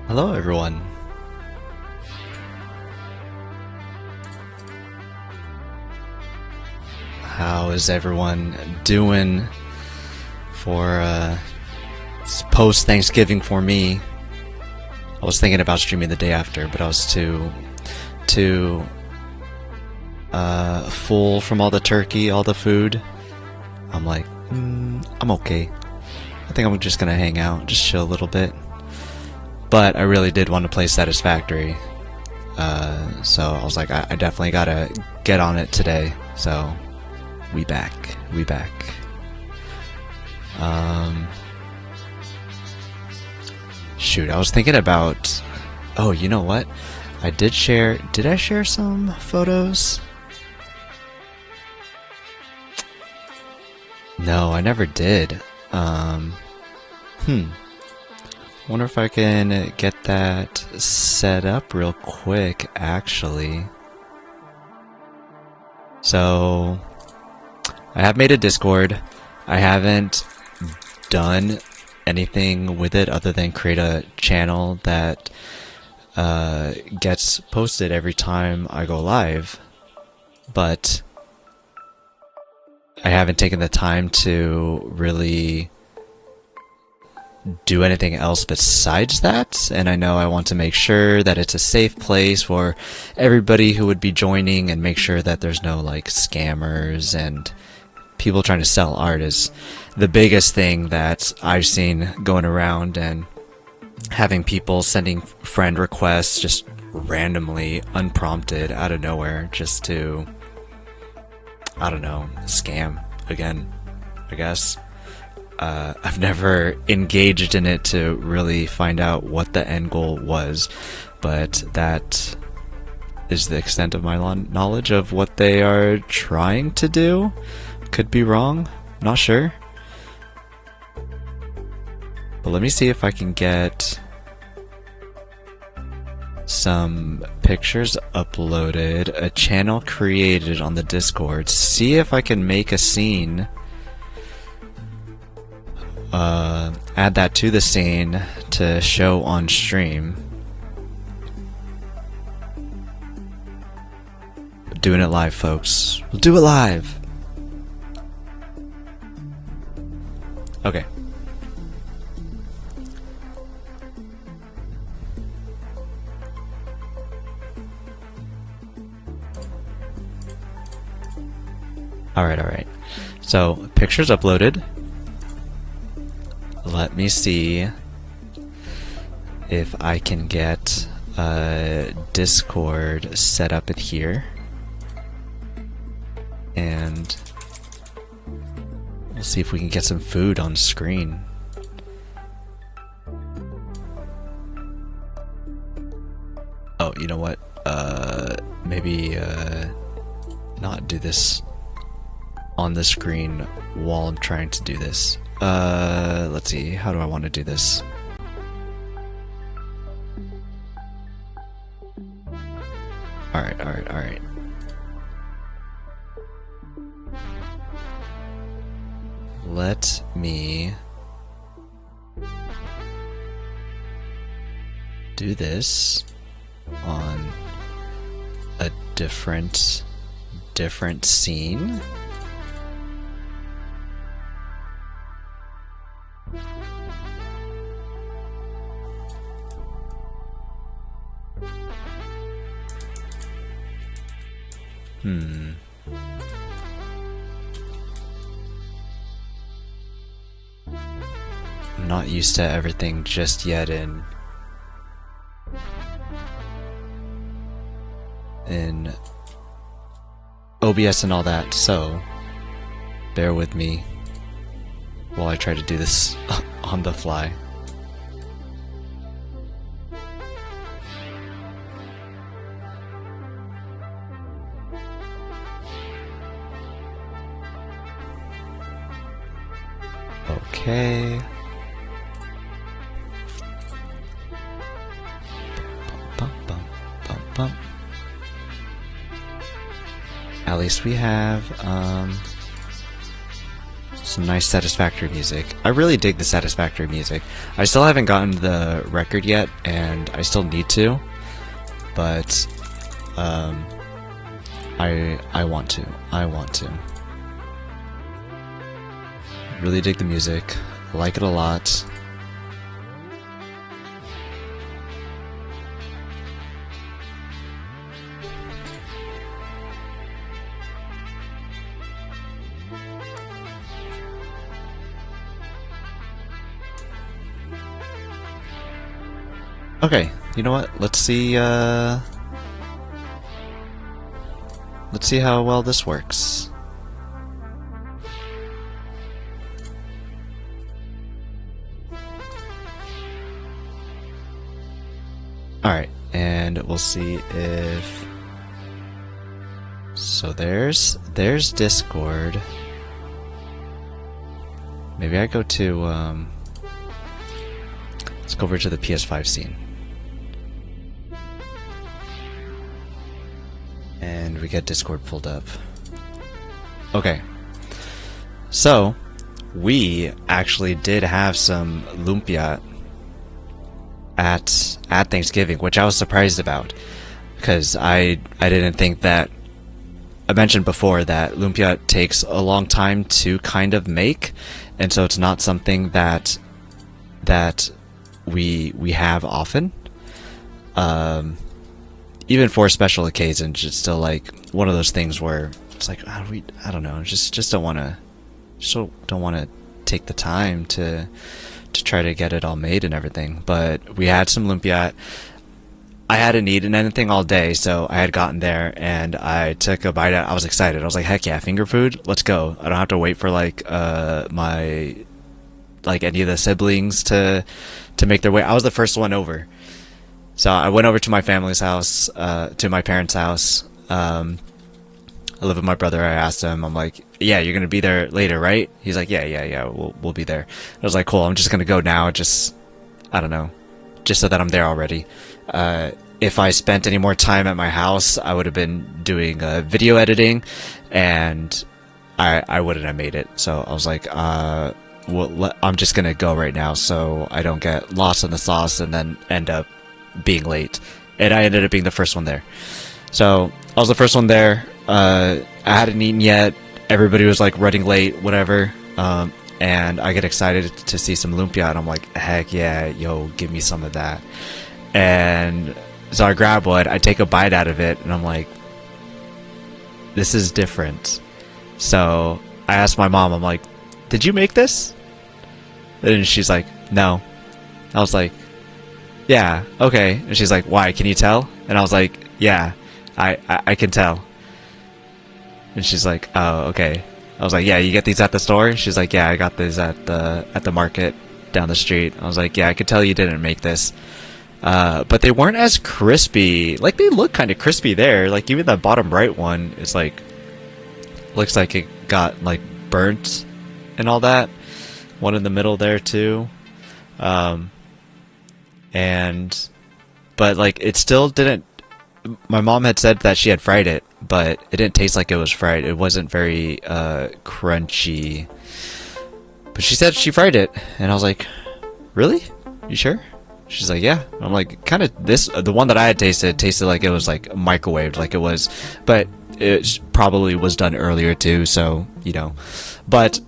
Hello everyone. How is everyone doing for post Thanksgiving for me? I was thinking about streaming the day after, but I was too full from all the turkey, all the food. I'm like, I'm okay. I think I'm just gonna hang out, just chill a little bit. But I really did want to play Satisfactory, so I was like, I definitely gotta get on it today. So we back. Shoot, I was thinking about. Oh, you know what? Did I share some photos? No, I never did. Wonder if I can get that set up real quick, actually. So, I have made a Discord. I haven't done anything with it other than create a channel that gets posted every time I go live. But I haven't taken the time to really do anything else besides that, and I know I want to make sure that it's a safe place for everybody who would be joining, and make sure that there's no like scammers and people trying to sell art is the biggest thing that I've seen going around, and having people sending friend requests just randomly, unprompted, out of nowhere, just to, I don't know, scam again, I guess. I've never engaged in it to really find out what the end goal was, but that is the extent of my knowledge of what they are trying to do. Could be wrong, not sure. But let me see if I can get some pictures uploaded, a channel created on the Discord, see if I can make a scene. Add that to the scene to show on stream. Doing it live, folks. We'll do it live! Okay. Alright. So, pictures uploaded. Let me see if I can get Discord set up in here, and we'll see if we can get some food on screen. Oh, you know what? Maybe not do this on the screen while I'm trying to do this. Let's see, how do I want to do this? Alright. Let me do this on a different scene. Hmm. I'm not used to everything just yet in OBS and all that, so bear with me while I try to do this on the fly. Okay. Bum, bum, bum, bum. At least we have some nice Satisfactory music. I really dig the Satisfactory music. I still haven't gotten the record yet, and I still need to, but I want to. I want to. Really dig the music. Like it a lot. Okay, you know what? Let's see how well this works. Alright, and we'll see if... So there's Discord. Maybe I go to, let's go over to the PS5 scene. And we get Discord pulled up. Okay. So, we actually did have some lumpia at Thanksgiving, which I was surprised about, because I didn't think that... I mentioned before that lumpia takes a long time to kind of make, and so it's not something that we have often. Even for special occasions, it's still like one of those things where it's like, I don't know, just don't want to take the time to try to get it all made and everything. But we had some lumpia. I hadn't eaten anything all day, so I had gotten there and I took a bite out. I was excited. I was like, heck yeah, finger food, let's go. I don't have to wait for like any of the siblings to make their way. I was the first one over. So I went over to my family's house, to my parents' house. I live with my brother. I asked him, I'm like, yeah, you're going to be there later, right? He's like, yeah, we'll be there. I was like, cool, I'm just going to go now, I don't know, just so that I'm there already. If I spent any more time at my house, I would have been doing video editing, and I wouldn't have made it. So I was like, I'm just going to go right now so I don't get lost in the sauce and then end up being late. And I ended up being the first one there. So I was the first one there. I hadn't eaten yet. Everybody was like running late, whatever. And I get excited to see some lumpia, and I'm like, heck yeah, yo, give me some of that. And so I grab one, I take a bite out of it, and I'm like, this is different. So I asked my mom, I'm like, did you make this? And she's like, no. I was like, yeah, okay. And she's like, why, can you tell? And I was like, yeah, I can tell. And she's like, oh, okay. I was like, yeah, you get these at the store? She's like, yeah, I got these at the market down the street. I was like, yeah, I could tell you didn't make this. But they weren't as crispy. Like, they look kind of crispy there. Like, even the bottom right one is like, looks like it got like burnt and all that. One in the middle there too. But like, it still didn't. My mom had said that she had fried it, but it didn't taste like it was fried. It wasn't very crunchy. But she said she fried it, and I was like, really? You sure? She's like, yeah. I'm like, kind of the one that I had tasted like it was like microwaved, like it was, but it probably was done earlier too, so, you know. But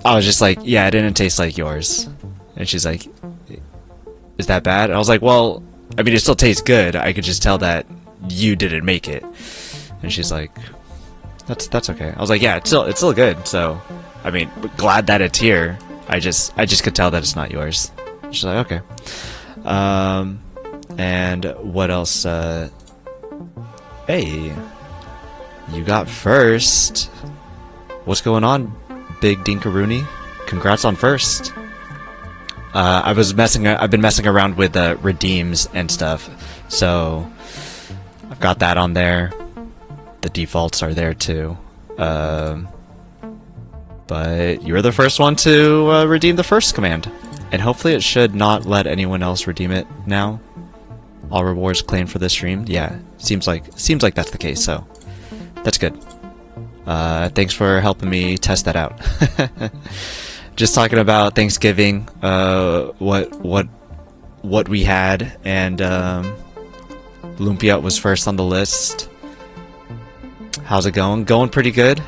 I was just like, yeah, it didn't taste like yours. And she's like, is that bad? And I was like, well, I mean, it still tastes good. I could just tell that you didn't make it. And she's like, That's okay. I was like, yeah, it's still good. So, I mean, glad that it's here. I just could tell that it's not yours. She's like, okay. And what else? Hey, you got first. What's going on, Big Dinkaroony? Congrats on first. I've been messing around with redeems and stuff, so I've got that on there. The defaults are there too. But you're the first one to redeem the first command, and hopefully it should not let anyone else redeem it now. All rewards claimed for this stream. Yeah, seems like that's the case. So that's good. Thanks for helping me test that out. Just talking about Thanksgiving, what we had, and Lumpia was first on the list. How's it going? Going pretty good.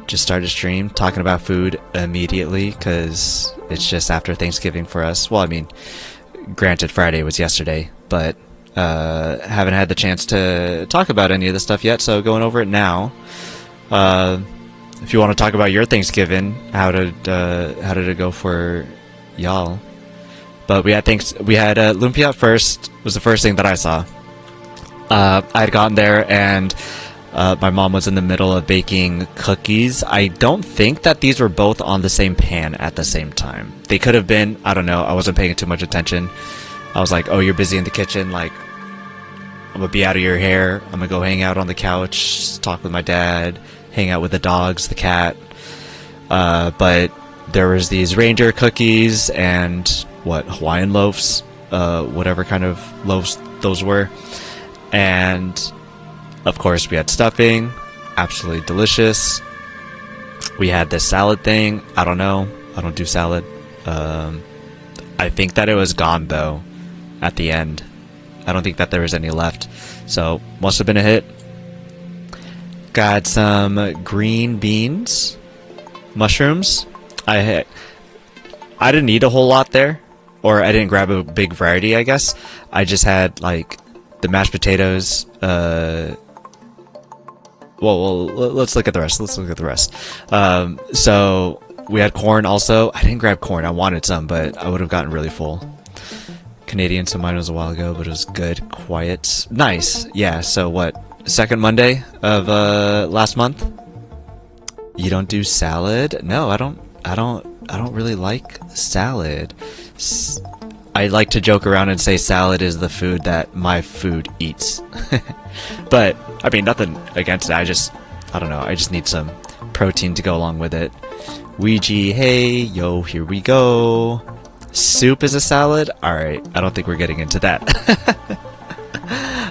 Just started stream talking about food immediately because it's just after Thanksgiving for us. Well, I mean, granted Friday was yesterday, but haven't had the chance to talk about any of this stuff yet, so going over it now. If you want to talk about your Thanksgiving, how did it go for y'all? But we had Lumpia first. Was the first thing that I saw. I had gotten there and my mom was in the middle of baking cookies. I don't think that these were both on the same pan at the same time. They could have been. I don't know. I wasn't paying too much attention. I was like, oh, you're busy in the kitchen. Like, I'm gonna be out of your hair. I'm gonna go hang out on the couch, talk with my dad, hang out with the dogs, the cat. But there was these Ranger cookies and Hawaiian loaves, whatever kind of loaves those were. And of course we had stuffing, absolutely delicious. We had this salad thing. I don't know. I don't do salad. I think that it was gone though at the end. I don't think that there was any left. So must have been a hit. Got some green beans, mushrooms. I didn't eat a whole lot there, or I didn't grab a big variety, I guess. I just had like the mashed potatoes. Well, let's look at the rest. So we had corn also. I didn't grab corn. I wanted some, but I would have gotten really full. Canadian, so mine was a while ago, but it was good, quiet, nice. Yeah. So what? Second Monday of last month. You don't do salad? No, I don't really like salad. I like to joke around and say salad is the food that my food eats. But I mean, nothing against it. I don't know. I just need some protein to go along with it. Ouija, hey, yo, here we go. Soup is a salad? Alright, I don't think we're getting into that.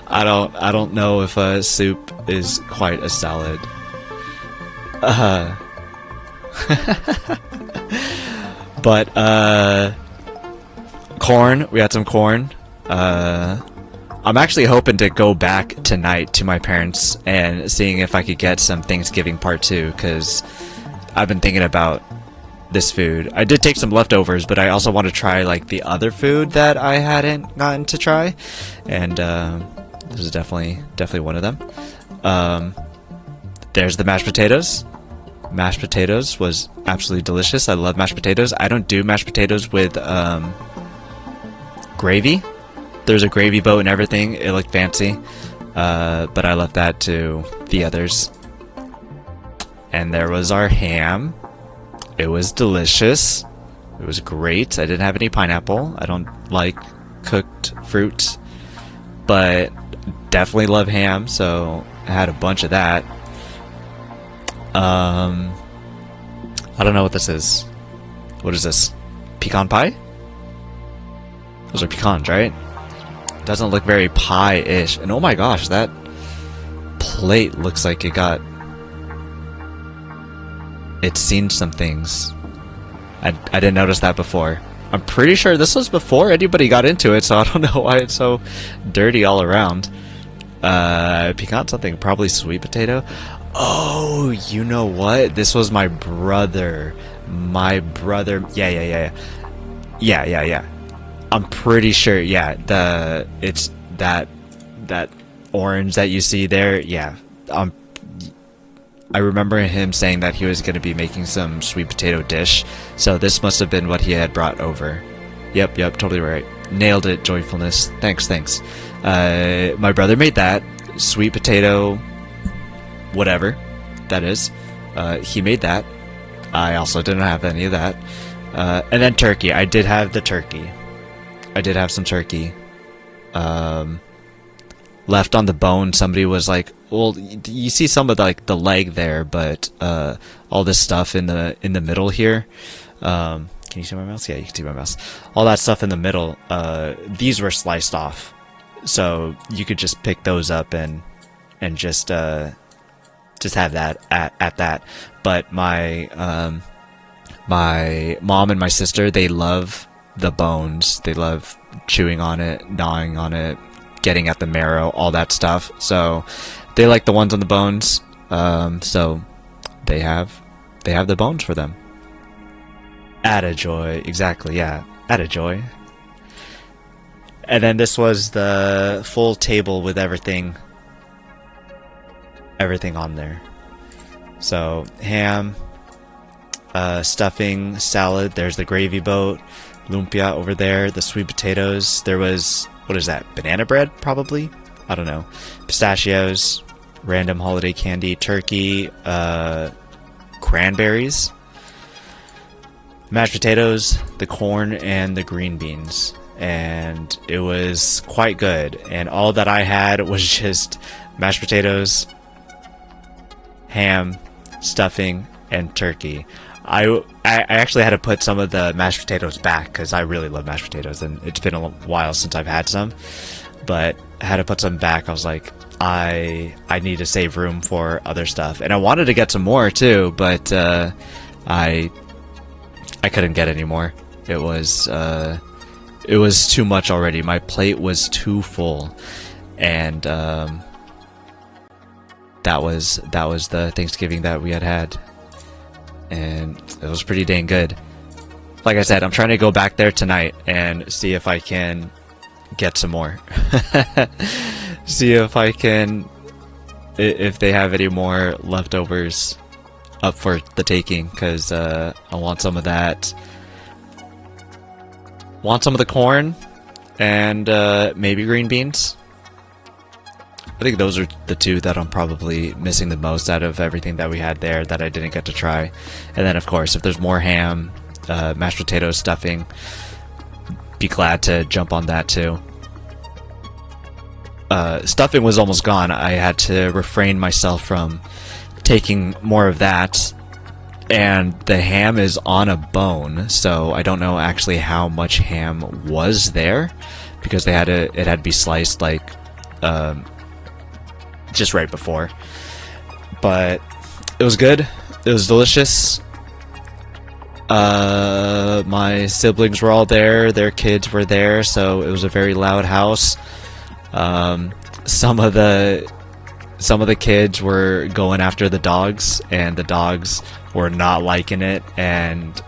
I don't know if soup is quite a salad. But corn, we had some corn. I'm actually hoping to go back tonight to my parents and seeing if I could get some Thanksgiving part 2, because I've been thinking about this food. I did take some leftovers, but I also want to try like the other food that I hadn't gotten to try, and this is definitely one of them. There's the mashed potatoes. Mashed potatoes was absolutely delicious. I love mashed potatoes. I don't do mashed potatoes with gravy. There's a gravy boat and everything. It looked fancy, but I left that to the others. And there was our ham. It was delicious. It was great. I didn't have any pineapple. I don't like cooked fruit, but definitely love ham, so I had a bunch of that. I don't know what this is. What is this? Pecan pie? Those are pecans, right? Doesn't look very pie-ish. And oh my gosh, that plate looks like it's seen some things. I didn't notice that before. I'm pretty sure this was before anybody got into it, so I don't know why it's so dirty all around. Pecan something, probably sweet potato. Oh, you know what? This was my brother. Yeah. I'm pretty sure, yeah, it's that orange that you see there, yeah. I remember him saying that he was going to be making some sweet potato dish, so this must have been what he had brought over. Yep, totally right. Nailed it, Joyfulness. Thanks. My brother made that. Sweet potato... whatever that is. He made that. I also didn't have any of that. And then turkey. I did have the turkey. I did have some turkey. Left on the bone, somebody was like, well, you see some of like the leg there, but all this stuff in the middle here. Can you see my mouse? Yeah, you can see my mouse. All that stuff in the middle, these were sliced off. So you could just pick those up and just have that at that. But my mom and my sister, they love the bones. They love chewing on it, gnawing on it, getting at the marrow, all that stuff. So they like the ones on the bones. So they have the bones for them. Attajoy, exactly, yeah. Attajoy. And then this was the full table with everything on there. So ham, stuffing, salad. There's the gravy boat, lumpia over there. The sweet potatoes. There was, what is that? Banana bread, probably. I don't know. Pistachios, random holiday candy, turkey, cranberries, mashed potatoes, the corn, and the green beans. And it was quite good. And all that I had was just mashed potatoes, ham, stuffing, and turkey. I actually had to put some of the mashed potatoes back because I really love mashed potatoes, and it's been a while since I've had some. But I had to put some back. I was like, I need to save room for other stuff, and I wanted to get some more too, but I couldn't get any more. It was too much already. My plate was too full, and that was the Thanksgiving that we had, and it was pretty dang good. Like I said, I'm trying to go back there tonight and see if I can get some more. See if I can, if they have any more leftovers up for the taking, because I want some of that. Want some of the corn, and maybe green beans. I think those are the two that I'm probably missing the most out of everything that we had there that I didn't get to try. And then, of course, if there's more ham, mashed potatoes, stuffing, be glad to jump on that too. Stuffing was almost gone. I had to refrain myself from taking more of that. And the ham is on a bone, so I don't know actually how much ham was there, because it had to be sliced like just right before. But it was good. It was delicious. My siblings were all there. Their kids were there, so it was a very loud house. Some of the kids were going after the dogs, and the dogs were not liking it and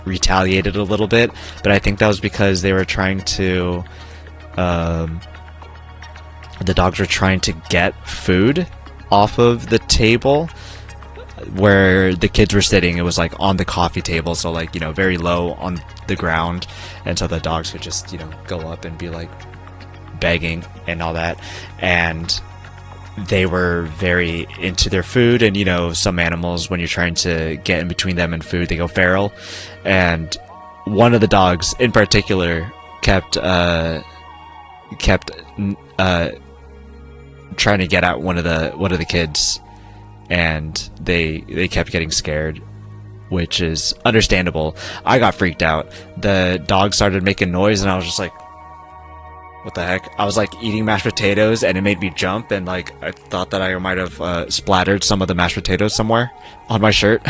retaliated a little bit. But I think that was because they were trying to the dogs were trying to get food off of the table where the kids were sitting. It was like on the coffee table, so like, you know, very low on the ground, and so the dogs could just, you know, go up and be like begging and all that. And they were very into their food, and you know, some animals, when you're trying to get in between them and food, they go feral. And one of the dogs in particular kept trying to get at one of the kids, and they kept getting scared, which is understandable. I got freaked out. The dog started making noise, and I was just like, what the heck? I was like eating mashed potatoes, and it made me jump, and like I thought that I might have splattered some of the mashed potatoes somewhere on my shirt.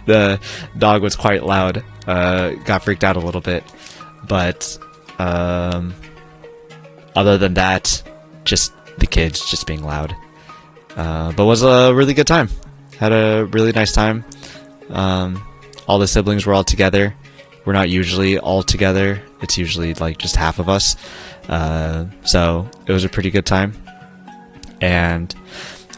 The dog was quite loud. Got freaked out a little bit, but other than that, just the kids just being loud. But it was a really good time. Had a really nice time. All the siblings were all together. We're not usually all together. It's usually like just half of us. So it was a pretty good time. And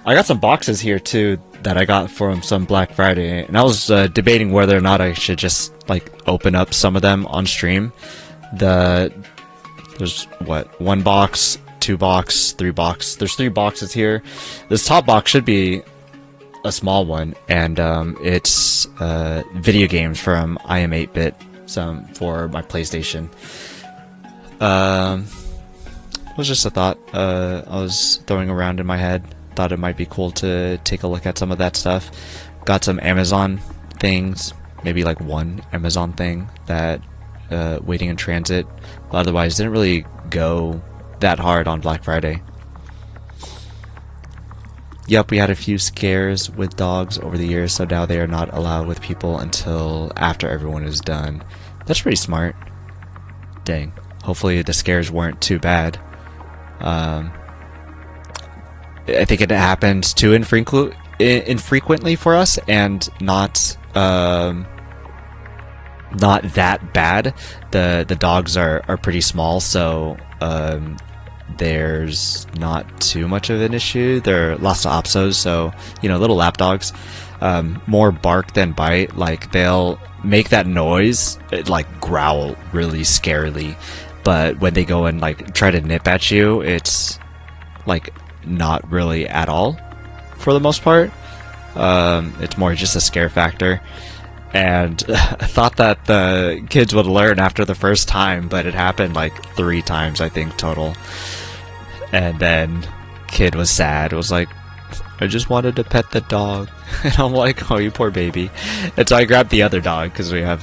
I got some boxes here too that I got from some Black Friday, and I was debating whether or not I should just like open up some of them on stream. There's what, 1 box, 2 box, 3 box. There's 3 boxes here. This top box should be a small one, and it's video games from I Am 8-Bit, some for my PlayStation. It was just a thought I was throwing around in my head. Thought it might be cool to take a look at some of that stuff. Got some Amazon things, maybe like 1 Amazon thing that waiting in transit. But otherwise, didn't really go that hard on Black Friday. Yep, we had a few scares with dogs over the years, so now they are not allowed with people until after everyone is done. That's pretty smart. Dang. Hopefully the scares weren't too bad. I think it happens too infrequently for us, and not that bad. The dogs are pretty small, so there's not too much of an issue. They're Lhasa Apsos, so little lap dogs. More bark than bite. Like, they'll make that noise, like growl really scarily, but when they go and like try to nip at you, it's like not really at all for the most part. It's more just a scare factor. And I thought that the kids would learn after the first time, but it happened like 3 times, I think, total. And then kid was sad. It was like, I just wanted to pet the dog. And I'm like, oh, you poor baby. And so I grabbed the other dog, because we have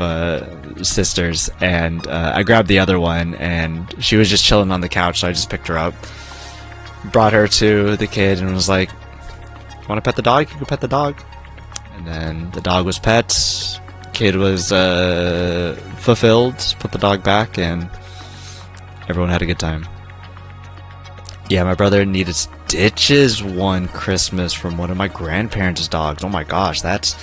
sisters, and I grabbed the other one, and she was just chilling on the couch, so I just picked her up, brought her to the kid, and was like, want to pet the dog? You can pet the dog. And then the dog was pet, kid was fulfilled, put the dog back, and everyone had a good time. Yeah, my brother needed stitches one Christmas from one of my grandparents' dogs. Oh my gosh, that's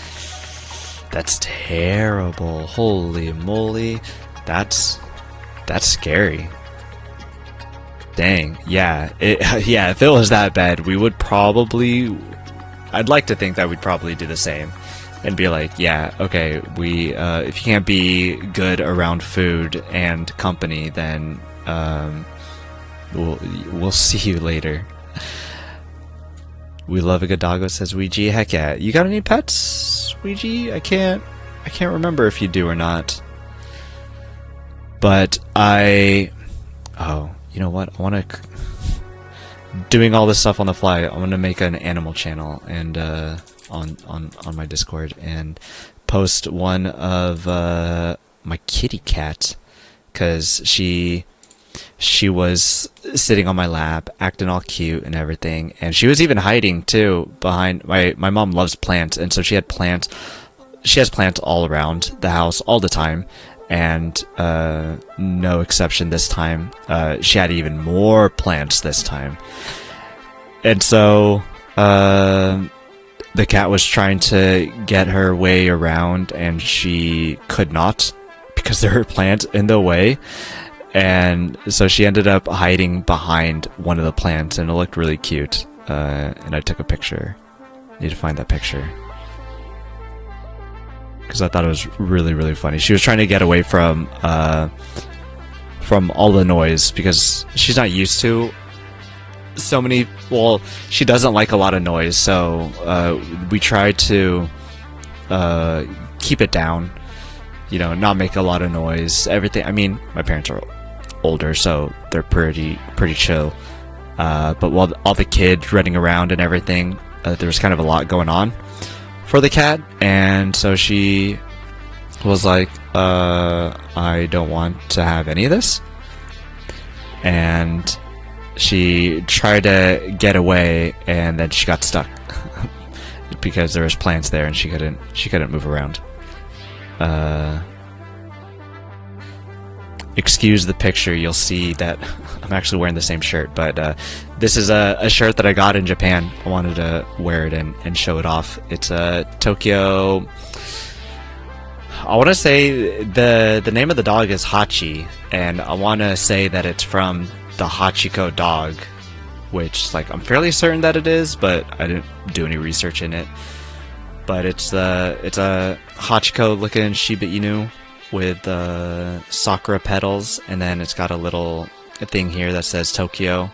terrible. Holy moly. That's scary. Dang. Yeah. If it was that bad, we would probably... I'd like to think that we'd probably do the same. And be like, yeah, okay, we if you can't be good around food and company, then we'll see you later. We love a good doggo, says Ouija. Heck yeah. You got any pets, Ouija? I can't remember if you do or not. But oh, you know what? I want to... Doing all this stuff on the fly, I want to make an animal channel, and on my Discord, and post one of my kitty cat, because she was sitting on my lap, acting all cute and everything, and she was even hiding too behind my mom loves plants, and so she has plants all around the house all the time, and no exception this time. She had even more plants this time, and so the cat was trying to get her way around, and she could not because there were plants in the way. And so she ended up hiding behind one of the plants, and it looked really cute. And I took a picture. Need to find that picture, because I thought it was really, really funny. She was trying to get away from all the noise, because she's not used to so many... Well, she doesn't like a lot of noise, so we try to keep it down, not make a lot of noise, everything. I mean, my parents are older, so they're pretty chill, but while all the kids running around and everything, there was kind of a lot going on for the cat, and so she was like, I don't want to have any of this, and she tried to get away, and then she got stuck because there was plants there, and she couldn't move around. Excuse the picture, you'll see that I'm actually wearing the same shirt, but this is a shirt that I got in Japan. I wanted to wear it and show it off. It's a Tokyo... I want to say the name of the dog is Hachi, and I want to say that it's from the Hachiko dog which like I'm fairly certain that it is, but I didn't do any research in it. But it's a Hachiko looking Shiba Inu with sakura petals, and then it's got a little thing here that says Tokyo,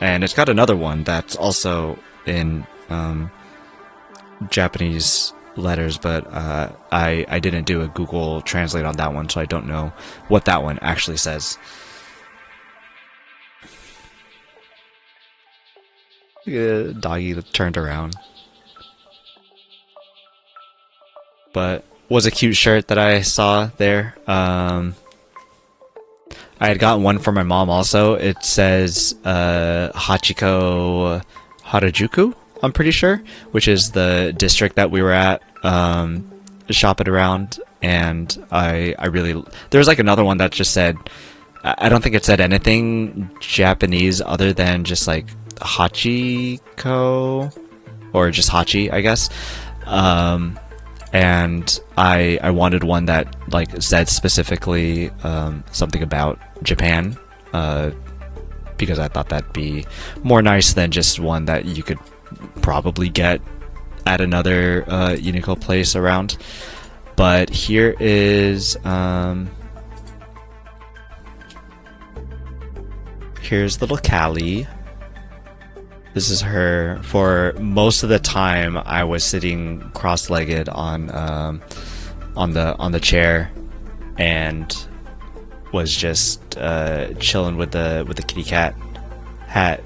and it's got another one that's also in Japanese letters, but I didn't do a Google Translate on that one, so I don't know what that one actually says. Doggy turned around. But was a cute shirt that I saw there. I had gotten one for my mom also. It says Hachiko Harajuku, I'm pretty sure, which is the district that we were at shopping around. And I really... There was like another one that just said... I don't think it said anything Japanese other than just like Hachiko, or just Hachi, I guess. And I wanted one that like said specifically something about Japan, because I thought that'd be more nice than just one that you could probably get at another Uniqlo place around. But here is here's little Callie. This is her. For most of the time, I was sitting cross-legged on the chair, and was just chilling with the kitty cat.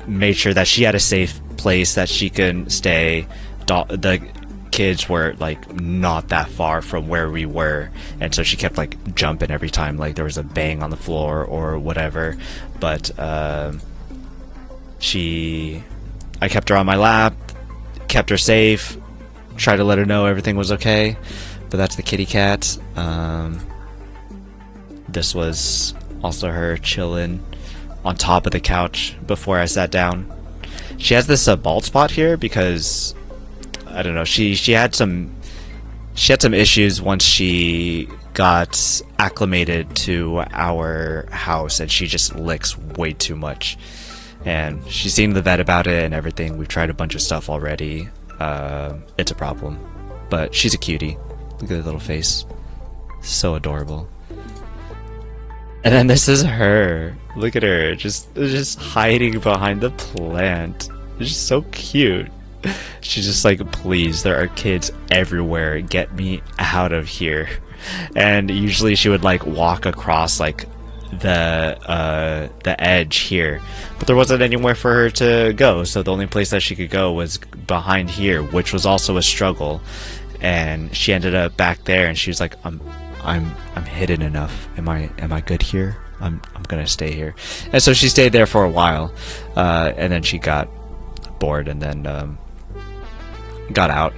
Made sure that she had a safe place that she could stay. The kids were like not that far from where we were, and so she kept like jumping every time like there was a bang on the floor or whatever. But I kept her on my lap, kept her safe, tried to let her know everything was okay. But that's the kitty cat. This was also her chilling on top of the couch before I sat down. She has this bald spot here because I don't know. She had some issues once she got acclimated to our house, and she just licks way too much. And she's seen the vet about it and everything. We've tried a bunch of stuff already. It's a problem. But she's a cutie. Look at her little face. So adorable. And then this is her. Look at her. Just hiding behind the plant. It's just so cute. She's just like, please, there are kids everywhere. Get me out of here. And usually she would like walk across like the edge here, but there wasn't anywhere for her to go, so the only place that she could go was behind here, which was also a struggle. And she ended up back there, and she was like, I'm hidden enough. Am I good here? I'm gonna stay here. And so she stayed there for a while, and then she got bored, and then got out,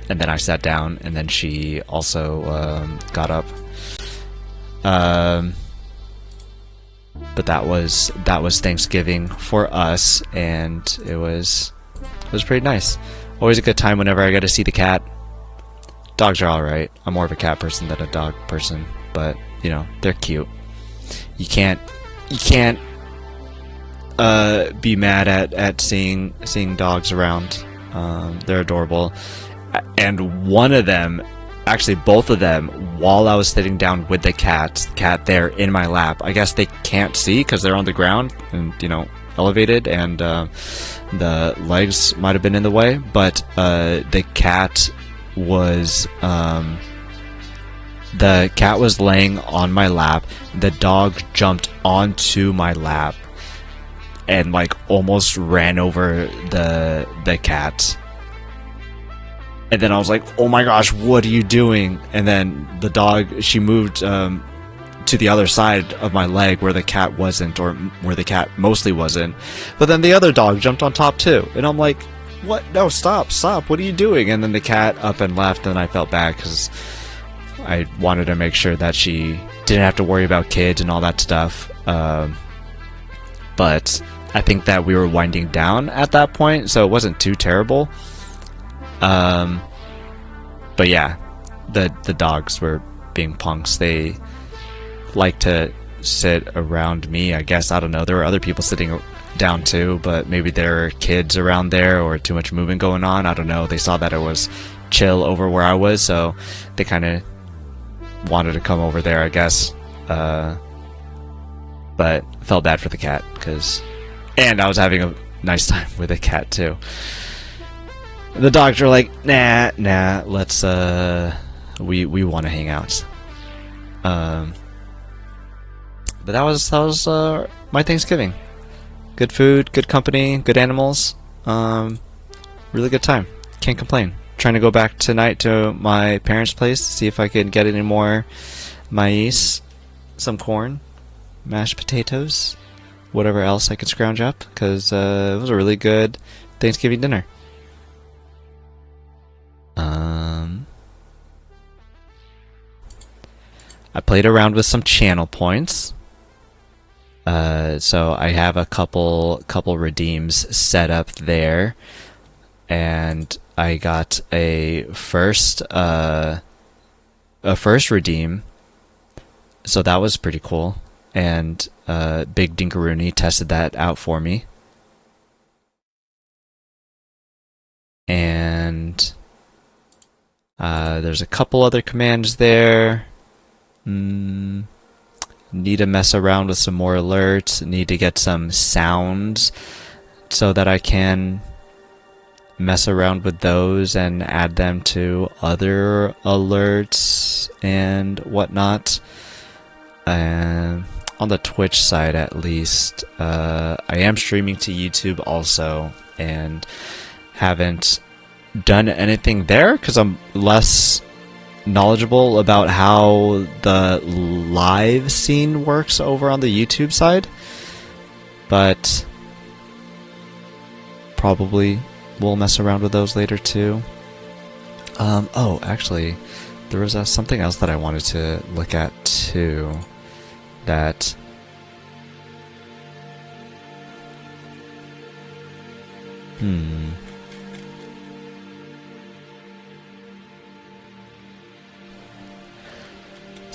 and then I sat down, and then she also got up. But that was Thanksgiving for us, and it was pretty nice. Always a good time whenever I get to see the cat. Dogs are alright. I'm more of a cat person than a dog person, but you know, they're cute. You can't be mad at seeing dogs around. They're adorable. And one of them, actually both of them, while I was sitting down with the cat there in my lap, I guess they can't see because they're on the ground and, you know, elevated, and the legs might have been in the way, but the cat was laying on my lap. The dog jumped onto my lap and like almost ran over the cat. And then I was like, oh my gosh, what are you doing? And then the dog, she moved to the other side of my leg where the cat wasn't, or where the cat mostly wasn't. But then the other dog jumped on top too. And I'm like, what? No, stop, what are you doing? And then the cat up and left, and I felt bad because I wanted to make sure that she didn't have to worry about kids and all that stuff. But I think that we were winding down at that point, so it wasn't too terrible. But yeah, the dogs were being punks. They like to sit around me, I guess. I don't know. There were other people sitting down too, but maybe there are kids around there or too much movement going on. I don't know. They saw that it was chill over where I was, so they kind of wanted to come over there, I guess. But felt bad for the cat, and I was having a nice time with the cat too. The dogs were like, nah, let's, we want to hang out. But that was my Thanksgiving. Good food, good company, good animals. Really good time. Can't complain. Trying to go back tonight to my parents' place to see if I could get any more maize, some corn, mashed potatoes, whatever else I could scrounge up, because it was a really good Thanksgiving dinner. I played around with some channel points. So I have a couple redeems set up there, and I got a first redeem, so that was pretty cool. And Big Dinkaroony tested that out for me, and there's a couple other commands there. Need to mess around with some more alerts. Need to get some sounds so that I can mess around with those and add them to other alerts and whatnot. On the Twitch side, at least, I am streaming to YouTube also, and haven't done anything there because I'm less knowledgeable about how the live scene works over on the YouTube side, but probably we'll mess around with those later too. Oh, actually, there was something else that I wanted to look at too. That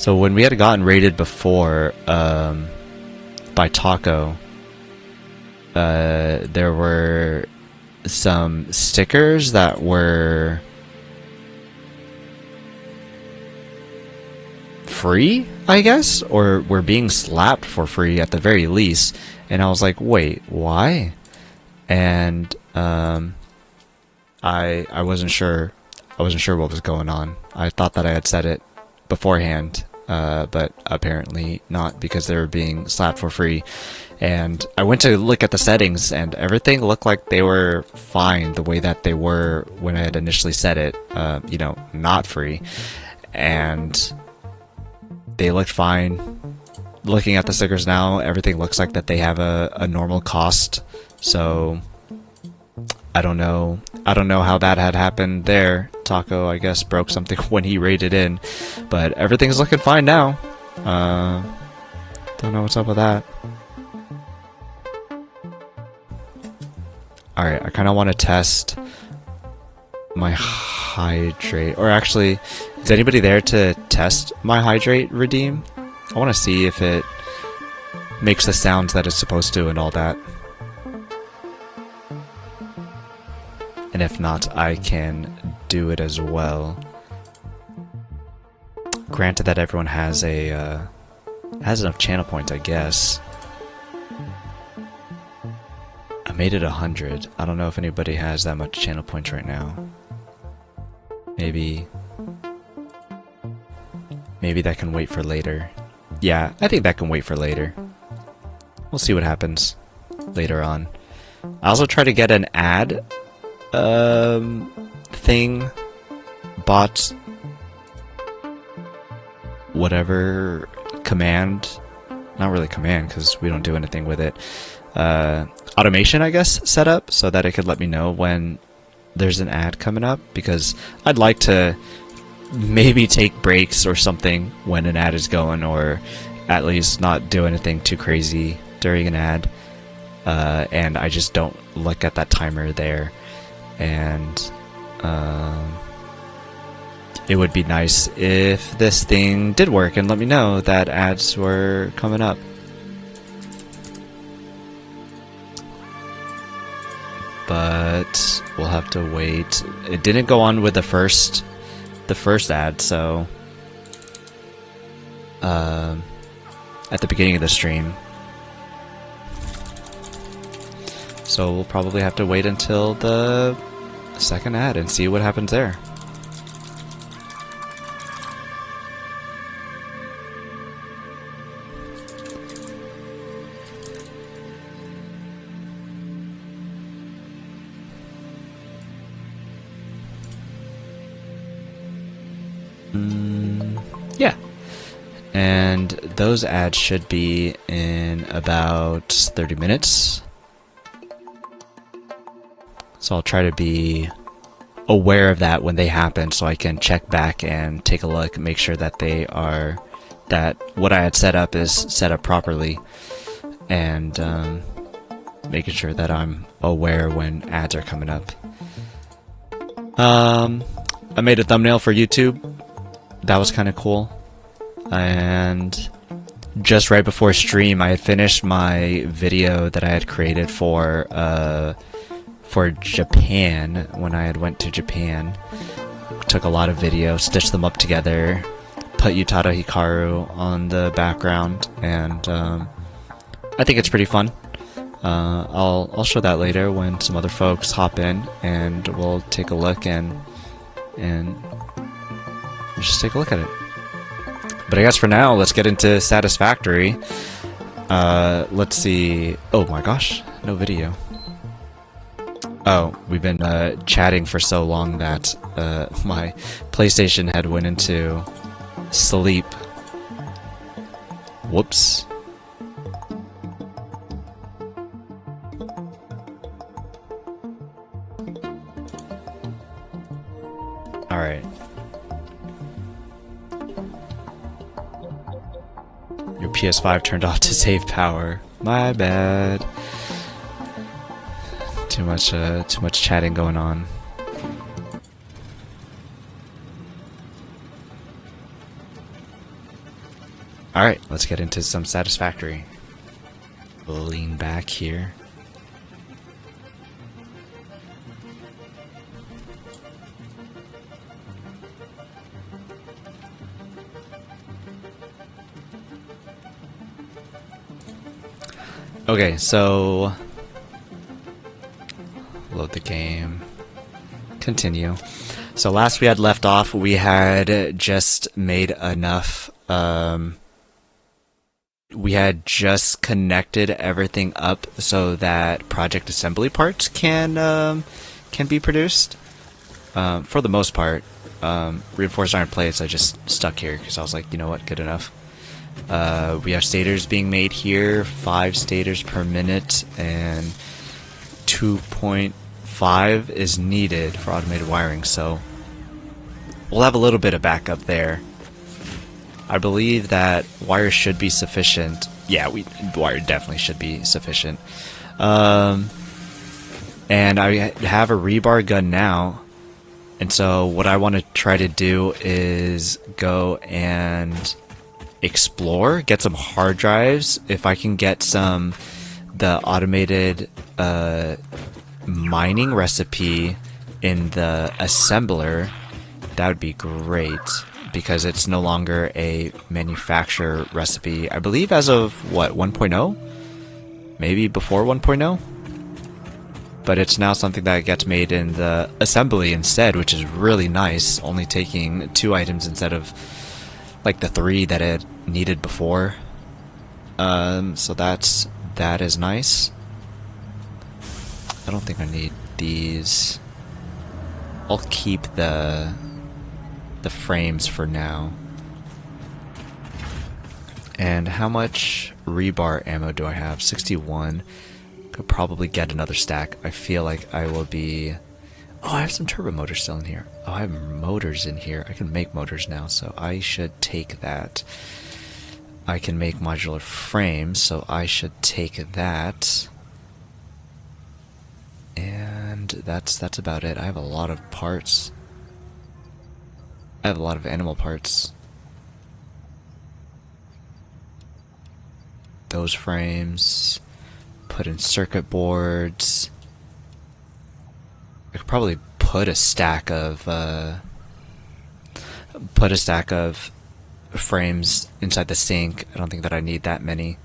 So when we had gotten raided before by Taco, there were some stickers that were free, I guess, or were being slapped for free at the very least. And I was like, wait, why? And I wasn't sure. I wasn't sure what was going on. I thought that I had said it beforehand, but apparently not, because they were being slapped for free. And I went to look at the settings, and everything looked like they were fine the way that they were when I had initially said it, you know, not free. And they looked fine. Looking at the stickers now, everything looks like that they have a normal cost. So I don't know how that had happened there. Taco, I guess, broke something when he raided in, but everything's looking fine now. Don't know what's up with that. Alright, I kind of want to test my hydrate. Or actually, is anybody there to test my hydrate redeem? I want to see if it makes the sounds that it's supposed to and all that. And if not, I can do it as well. Granted that everyone has has enough channel points, I guess. I made it 100. I don't know if anybody has that much channel points right now. Maybe that can wait for later. Yeah, I think that can wait for later. We'll see what happens later on. I also try to get an ad thing, bot, whatever command, not really command because we don't do anything with it, automation, I guess, set up so that it could let me know when there's an ad coming up, because I'd like to maybe take breaks or something when an ad is going, or at least not do anything too crazy during an ad, and I just don't look at that timer there. And it would be nice if this thing did work and let me know that ads were coming up. but we'll have to wait. It didn't go on with the first ad, so at the beginning of the stream. So we'll probably have to wait until the second ad and see what happens there. Yeah. And those ads should be in about 30 minutes. So I'll try to be aware of that when they happen so I can check back and take a look and make sure that that what I had set up is set up properly, and making sure that I'm aware when ads are coming up. I made a thumbnail for YouTube. That was kind of cool. And just right before stream, I had finished my video that I had created for Japan, when I had went to Japan. Took a lot of videos, stitched them up together, put Utada Hikaru on the background, and I think it's pretty fun. I'll show that later when some other folks hop in, and we'll take a look and just take a look at it. But I guess for now, let's get into Satisfactory. Let's see. Oh my gosh, no video. Oh, we've been chatting for so long that my PlayStation had went into sleep. Whoops. Alright. Your PS5 turned off to save power. My bad. Too much chatting going on. Alright, let's get into some Satisfactory. We'll lean back here. Okay, so load the game. Continue. So last we had left off, we had just made enough. We had just connected everything up so that project assembly parts can be produced. For the most part, reinforced iron plates I just stuck here because I was like, you know what, good enough. We have stators being made here, 5 stators per minute, and 2.5 is needed for automated wiring, so we'll have a little bit of backup there. I believe that wire should be sufficient. Yeah, wire definitely should be sufficient. And I have a rebar gun now, and so what I want to try to do is go and explore, get some hard drives. If I can get the automated mining recipe in the assembler, that would be great, because it's no longer a manufacturer recipe. I believe as of, what, 1.0? Maybe before 1.0? But it's now something that gets made in the assembly instead, which is really nice, only taking 2 items instead of like the 3 that it needed before. So that is nice. I don't think I need these. I'll keep the frames for now. And how much rebar ammo do I have? 61. Could probably get another stack. I feel like I will be... Oh, I have some turbo motors still in here. Oh, I have motors in here. I can make motors now, so I should take that. I can make modular frames, so I should take that. And that's about it. I have a lot of parts. I have a lot of animal parts. Those frames. Put in circuit boards. I could probably put a stack of frames inside the sink. I don't think that I need that many.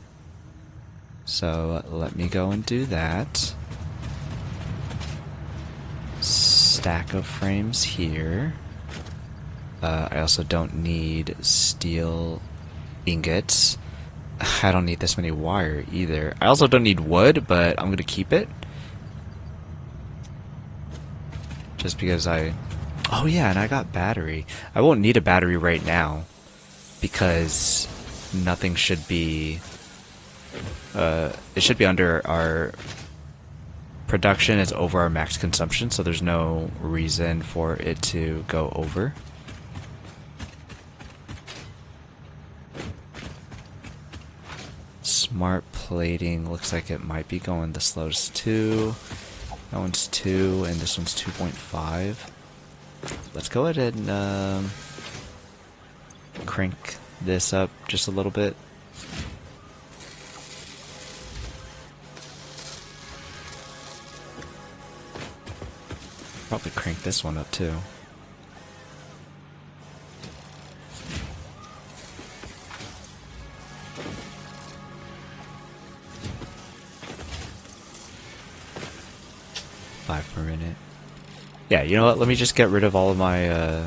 So let me go and do that. Stack of frames here. I also don't need steel ingots. I don't need this many wire either. I also don't need wood, but I'm going to keep it. Just because oh yeah, and I got battery. I won't need a battery right now because nothing should be... it should be under our... Production is over our max consumption, so there's no reason for it to go over. Smart plating looks like it might be going the slowest too. That one's 2, and this one's 2.5. Let's go ahead and crank this up just a little bit. Probably crank this one up too. Per minute. Yeah, you know what? Let me just get rid of all of my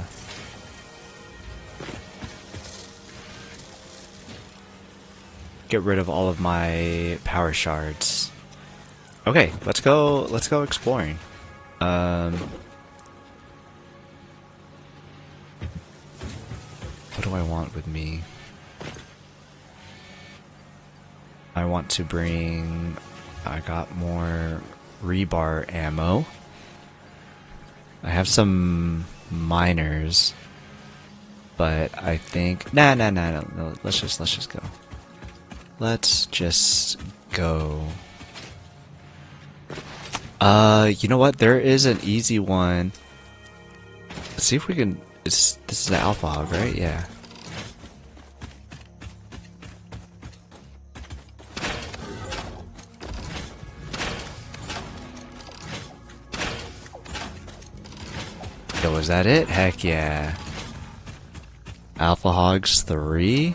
power shards. Okay, let's go exploring. What do I want with me? I want to bring... I got more rebar ammo. I have some miners, but I think... No, let's just go. Let's just go. You know what? There is an easy one. Let's see if we can... This is the alpha hog, right? Yeah. Yo, was that it? Heck yeah. Alpha hogs 3.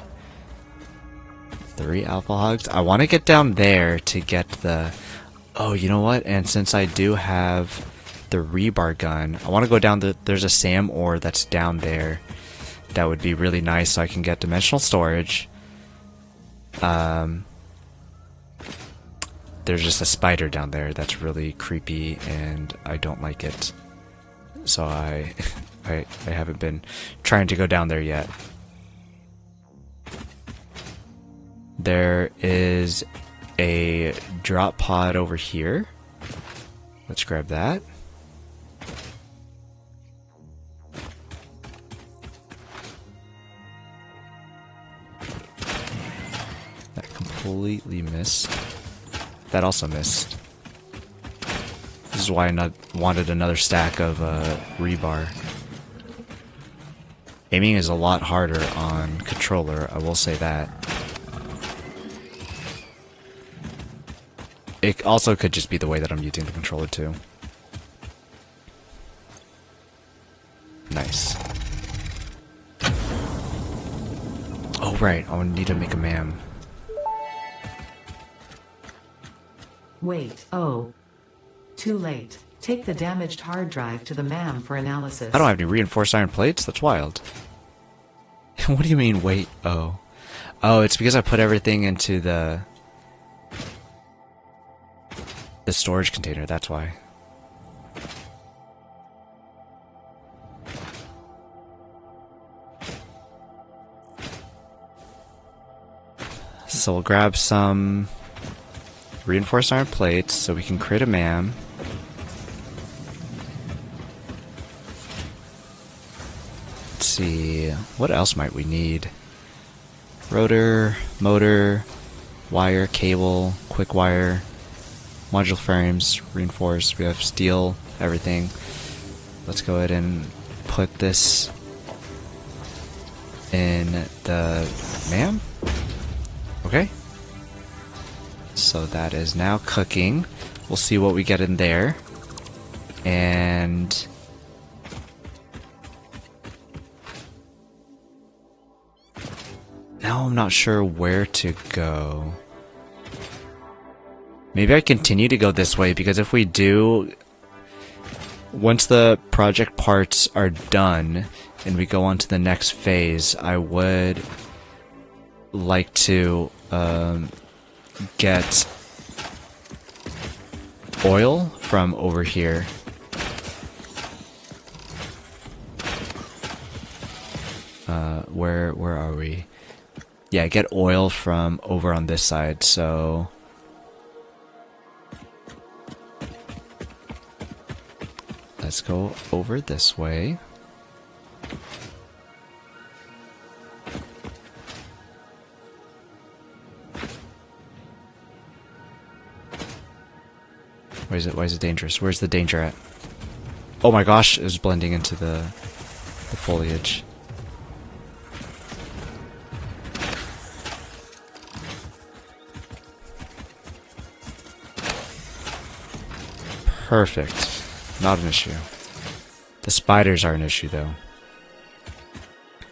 3 alpha hogs. I want to get down there to get the... Oh, you know what? And since I do have the rebar gun, I want to go down the... There's a SAM ore that's down there. That would be really nice so I can get dimensional storage. There's just a spider down there that's really creepy and I don't like it. So I haven't been trying to go down there yet. There is a drop pod over here. Let's grab that. That completely missed. That also missed. This is why I wanted another stack of rebar. Aiming is a lot harder on controller, I will say that. It also could just be the way that I'm using the controller too. Nice. Oh right, I need to make a MAM. Wait, oh. Too late. Take the damaged hard drive to the MAM for analysis. I don't have any reinforced iron plates? That's wild. What do you mean, wait, oh? Oh, it's because I put everything into the storage container, that's why. So we'll grab some reinforced iron plates so we can create a MAM. Let's see, what else might we need? Rotor, motor, wire, cable, quick wire, module frames, reinforced, we have steel, everything. Let's go ahead and put this in the MAM. Okay. So that is now cooking. We'll see what we get in there. And now I'm not sure where to go. Maybe I continue to go this way, because if we do, once the project parts are done and we go on to the next phase, I would like to get oil from over here. Where are we? Yeah, get oil from over on this side, so let's go over this way. Why is it dangerous? Where's the danger at? Oh my gosh, it was blending into the foliage. Perfect. Not an issue. The spiders are an issue, though.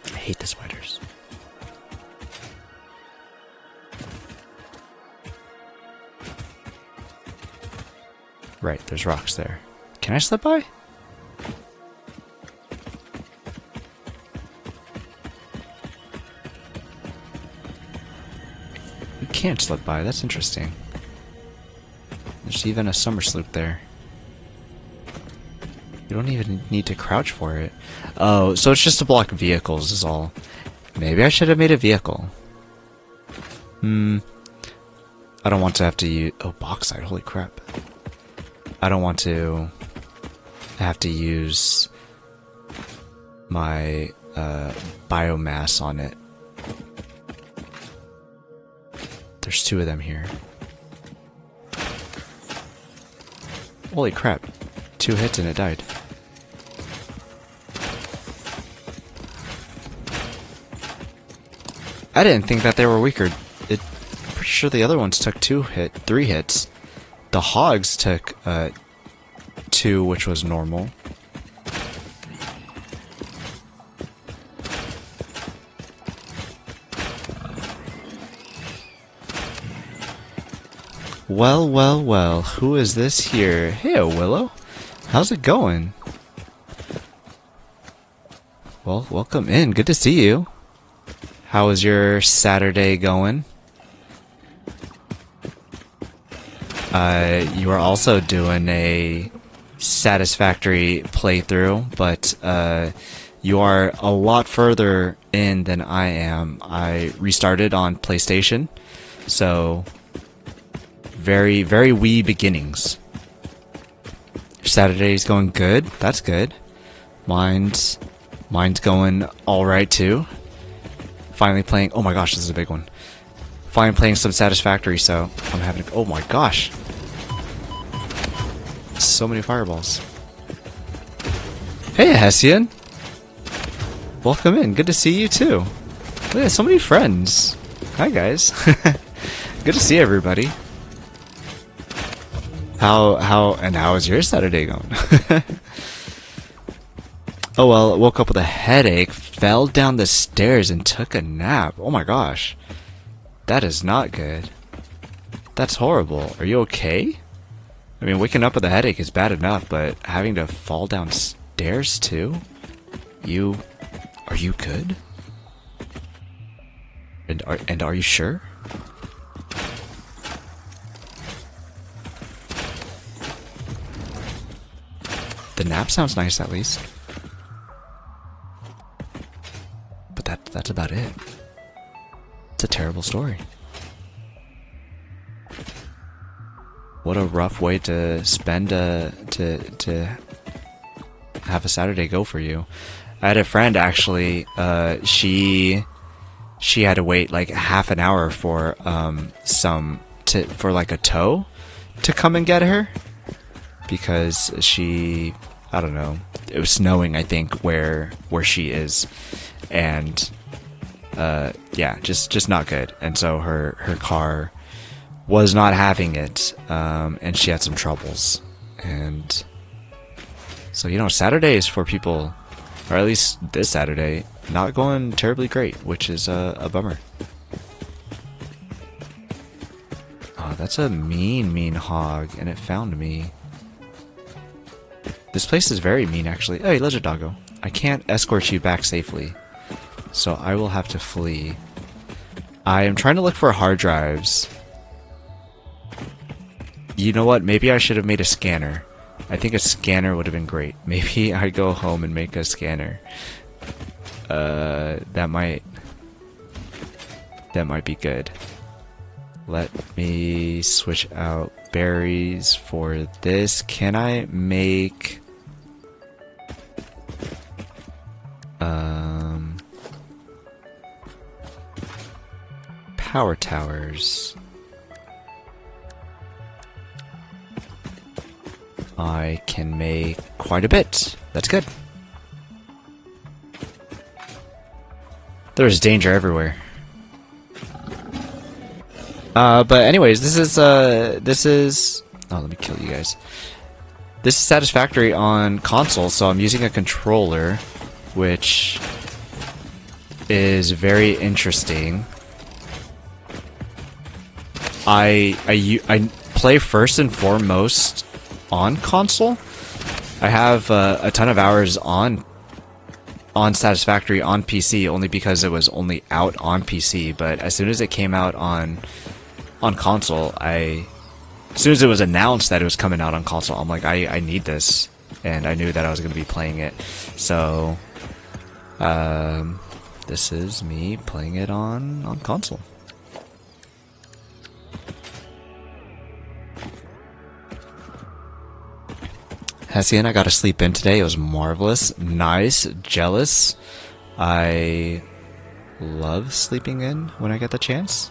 I hate the spiders. Right, there's rocks there. Can I slip by? You can't slip by, that's interesting. There's even a summer sloop there. You don't even need to crouch for it. Oh, so it's just to block vehicles is all. Maybe I should have made a vehicle. I don't want to have to use... Oh, bauxite, holy crap. I don't want to have to use my biomass on it. There's 2 of them here. Holy crap. 2 hits and it died. I didn't think that they were weaker. I'm pretty sure the other ones took 3 hits. The hogs took 2, which was normal. Well, well, well, who is this here? Hey, Willow. How's it going? Well, welcome in. Good to see you. How is your Saturday going? You are also doing a Satisfactory playthrough, but you are a lot further in than I am. I restarted on PlayStation, so very, very wee beginnings. Saturday's going good. That's good. Mine's going alright too. Finally playing... Oh my gosh, this is a big one. Finally playing some Satisfactory, so I'm having... Oh my gosh. So many fireballs. Hey, Hessian. Welcome in. Good to see you too. Look at so many friends. Hi, guys. Good to see everybody. How is your Saturday going? Oh well, I woke up with a headache, fell down the stairs and took a nap. Oh my gosh. That is not good. That's horrible. Are you okay? I mean, waking up with a headache is bad enough, but having to fall downstairs too? Are you good? And are you sure? The nap sounds nice, at least. But that's about it. It's a terrible story. What a rough way to spend to have a Saturday go for you. I had a friend actually. She had to wait like half an hour for for like a tow to come and get her because I don't know. It was snowing, I think, where she is, and yeah, just not good. And so her car was not having it, and she had some troubles. And So, you know, Saturdays for people, or at least this Saturday, not going terribly great, which is a bummer. Oh, that's a mean hog, and it found me. This place is very mean, actually. Hey, Legend Doggo. I can't escort you back safely, so I will have to flee. I am trying to look for hard drives. You know what? Maybe I should have made a scanner. I think a scanner would have been great. Maybe I go home and make a scanner. That might be good. Let me switch out berries for this. Can I make power towers? I can make quite a bit. That's good. There's danger everywhere. But anyways, this is oh, let me kill you guys. This is Satisfactory on console, so I'm using a controller, which is very interesting. I play first and foremost on console. I have a ton of hours on Satisfactory on PC only because it was only out on PC, but as soon as it came out on console, as soon as it was announced that it was coming out on console, I'm like, I need this, and I knew that I was going to be playing it. So this is me playing it on console. Hessian, I got to sleep in today. It was marvelous. Nice. Jealous. I love sleeping in when I get the chance.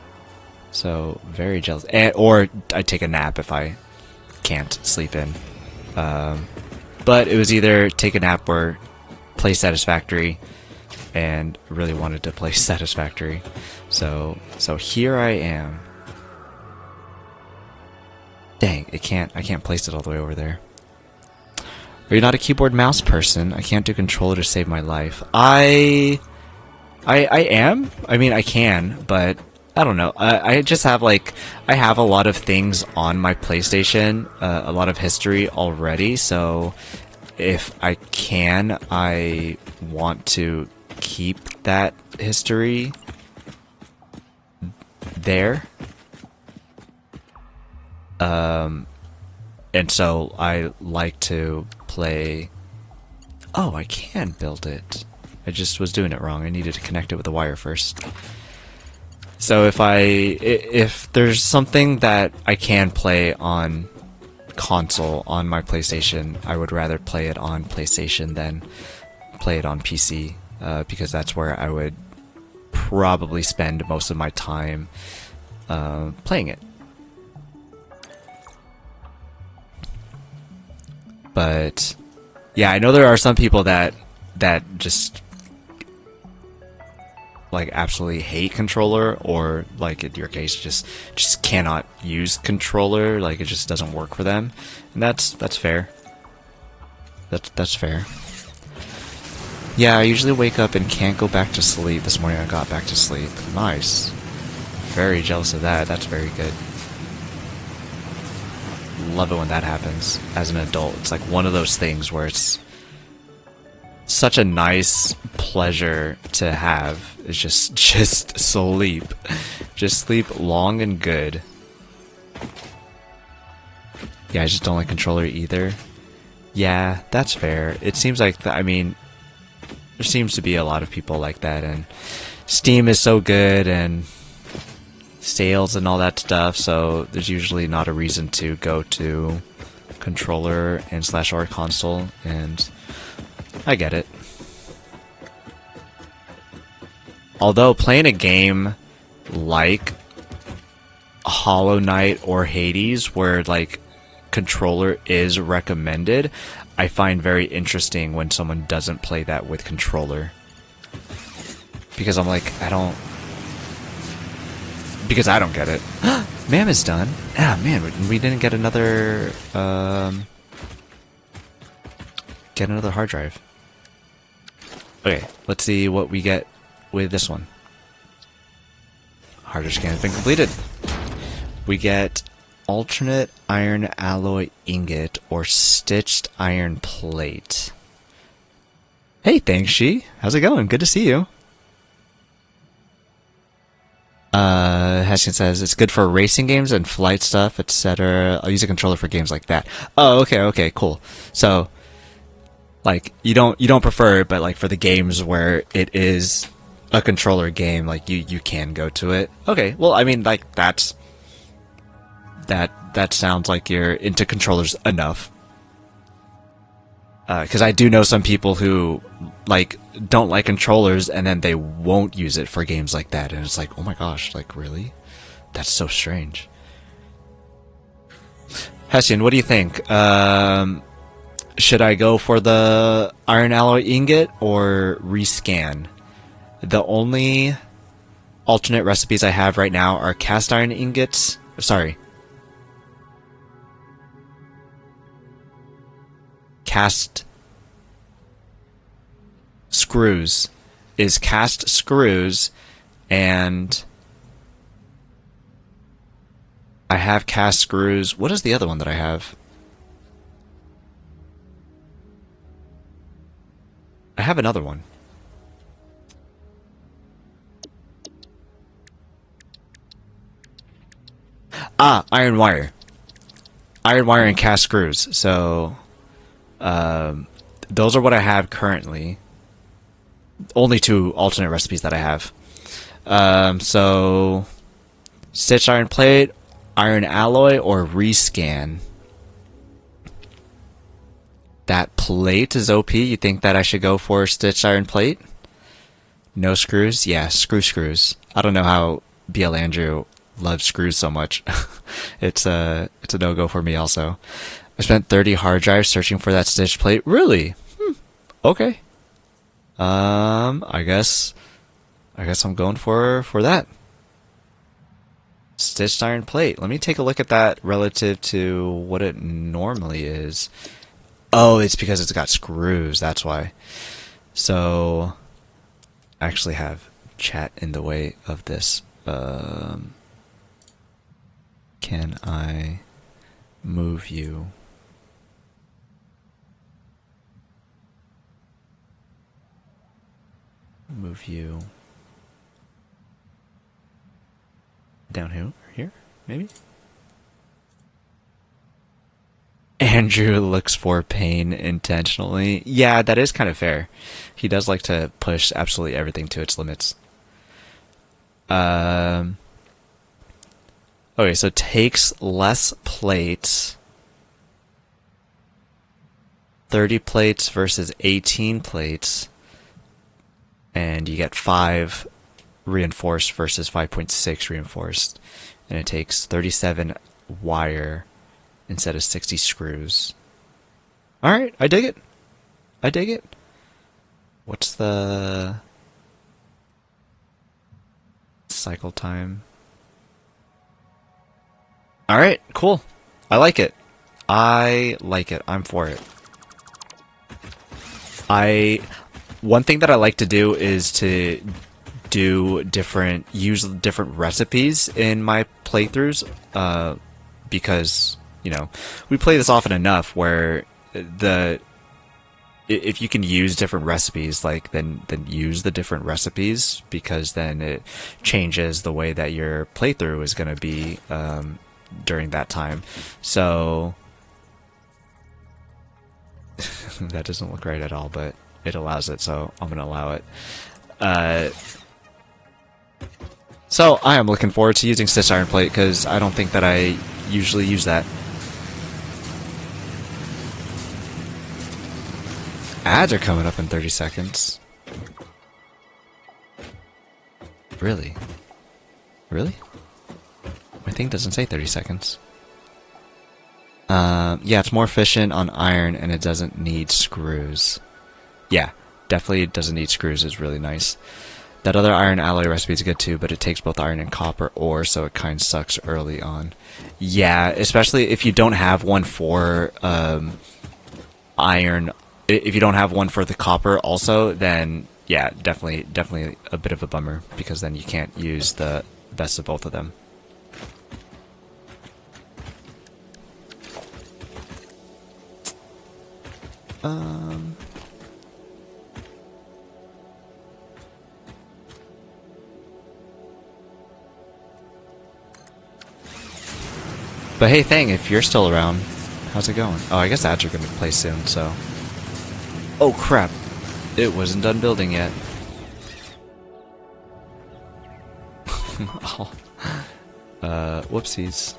So, very jealous. Or I take a nap if I can't sleep in. But it was either take a nap or play Satisfactory. And really wanted to play Satisfactory. So here I am. Dang, I can't place it all the way over there. Are you not a keyboard mouse person? I can't do controller to save my life. I am. I mean, I can, but I don't know. I just have I have a lot of things on my PlayStation, a lot of history already. So if I can, I want to keep that history there. And so I like to play. Oh, I can build it. I just was doing it wrong. I needed to connect it with the wire first. So if there's something that I can play on console on my PlayStation, I would rather play it on PlayStation than play it on PC, because that's where I would probably spend most of my time playing it. But yeah, I know there are some people that just absolutely hate controller, or in your case just cannot use controller, it just doesn't work for them, and that's fair. That's fair. Yeah, I usually wake up and can't go back to sleep. This morning I got back to sleep. Nice. Very jealous of that. That's very good. Love it when that happens as an adult. It's one of those things where it's such a nice pleasure to have. It's just sleep. Just sleep long and good. Yeah, I just don't like controller either. Yeah, that's fair. It seems like there seems to be a lot of people like that, and Steam is so good and sales and all that stuff, so there's usually not a reason to go to controller and /or console, and I get it. Although playing a game like Hollow Knight or Hades, where controller is recommended, I find very interesting when someone doesn't play that with controller, because I'm because I don't get it. Mam is done. Ah, man, we didn't get another get another hard drive. Okay, let's see what we get with this one. Hard drive scan has been completed. We get alternate iron alloy ingot or stitched iron plate. Hey, thanks, She. How's it going? Good to see you. Hession says it's good for racing games and flight stuff, etc. I'll use a controller for games like that. Oh, okay, cool. So, like, you don't prefer it, but like for the games where it is a controller game, like you can go to it. Okay, well, I mean, like that sounds like you're into controllers enough. Because I do know some people who like don't like controllers and then they won't use it for games like that, and it's like, oh my gosh, like really? That's so strange. Hessian, what do you think? Should I go for the iron alloy ingot or rescan? The only alternate recipes I have right now are cast iron ingots. Sorry. Cast screws is cast screws, and I have cast screws. What is the other one that I have? I have another one. Ah, iron wire. Iron wire and cast screws. So those are what I have currently. Only two alternate recipes that I have. So stitched iron plate, iron alloy, or rescan. That plate is OP. You think that I should go for stitched iron plate? No screws? Yeah, screws. I don't know how BL Andrew loves screws so much. It's a no-go for me also. I spent 30 hard drives searching for that stitch plate. Really? Okay. I guess I'm going for that. Stitched iron plate. Let me take a look at that relative to what it normally is. Oh, it's because it's got screws, that's why. So I actually have chat in the way of this. Can I move you? Move you down here, maybe? Andrew looks for pain intentionally. Yeah, that is kind of fair. He does like to push absolutely everything to its limits. Okay, so takes less plates. 30 plates versus 18 plates. And you get 5 reinforced versus 5.6 reinforced. And it takes 37 wire instead of 60 screws. Alright, I dig it. What's the cycle time? Alright, cool. I like it. I'm for it. One thing that I like to do is to use different recipes in my playthroughs, because, you know, we play this often enough where if you can use different recipes, like then use the different recipes, because then it changes the way that your playthrough is going to be during that time. So that doesn't look right at all, but it allows it, so I'm going to allow it. So I am looking forward to using stitched iron plate, because I don't think that I usually use that. Ads are coming up in 30 seconds. Really? Really? My thing doesn't say 30 seconds. Yeah, it's more efficient on iron and it doesn't need screws. Yeah, definitely doesn't need screws is really nice. That other iron alloy recipe is good too, but it takes both iron and copper ore, so it kind of sucks early on. Yeah, especially if you don't have one for iron if you don't have one for the copper also, then yeah, definitely a bit of a bummer because then you can't use the best of both of them. But hey, Thang, if you're still around, how's it going? Oh, I guess ads are going to play soon, so... Oh, crap. It wasn't done building yet. Oh. Whoopsies.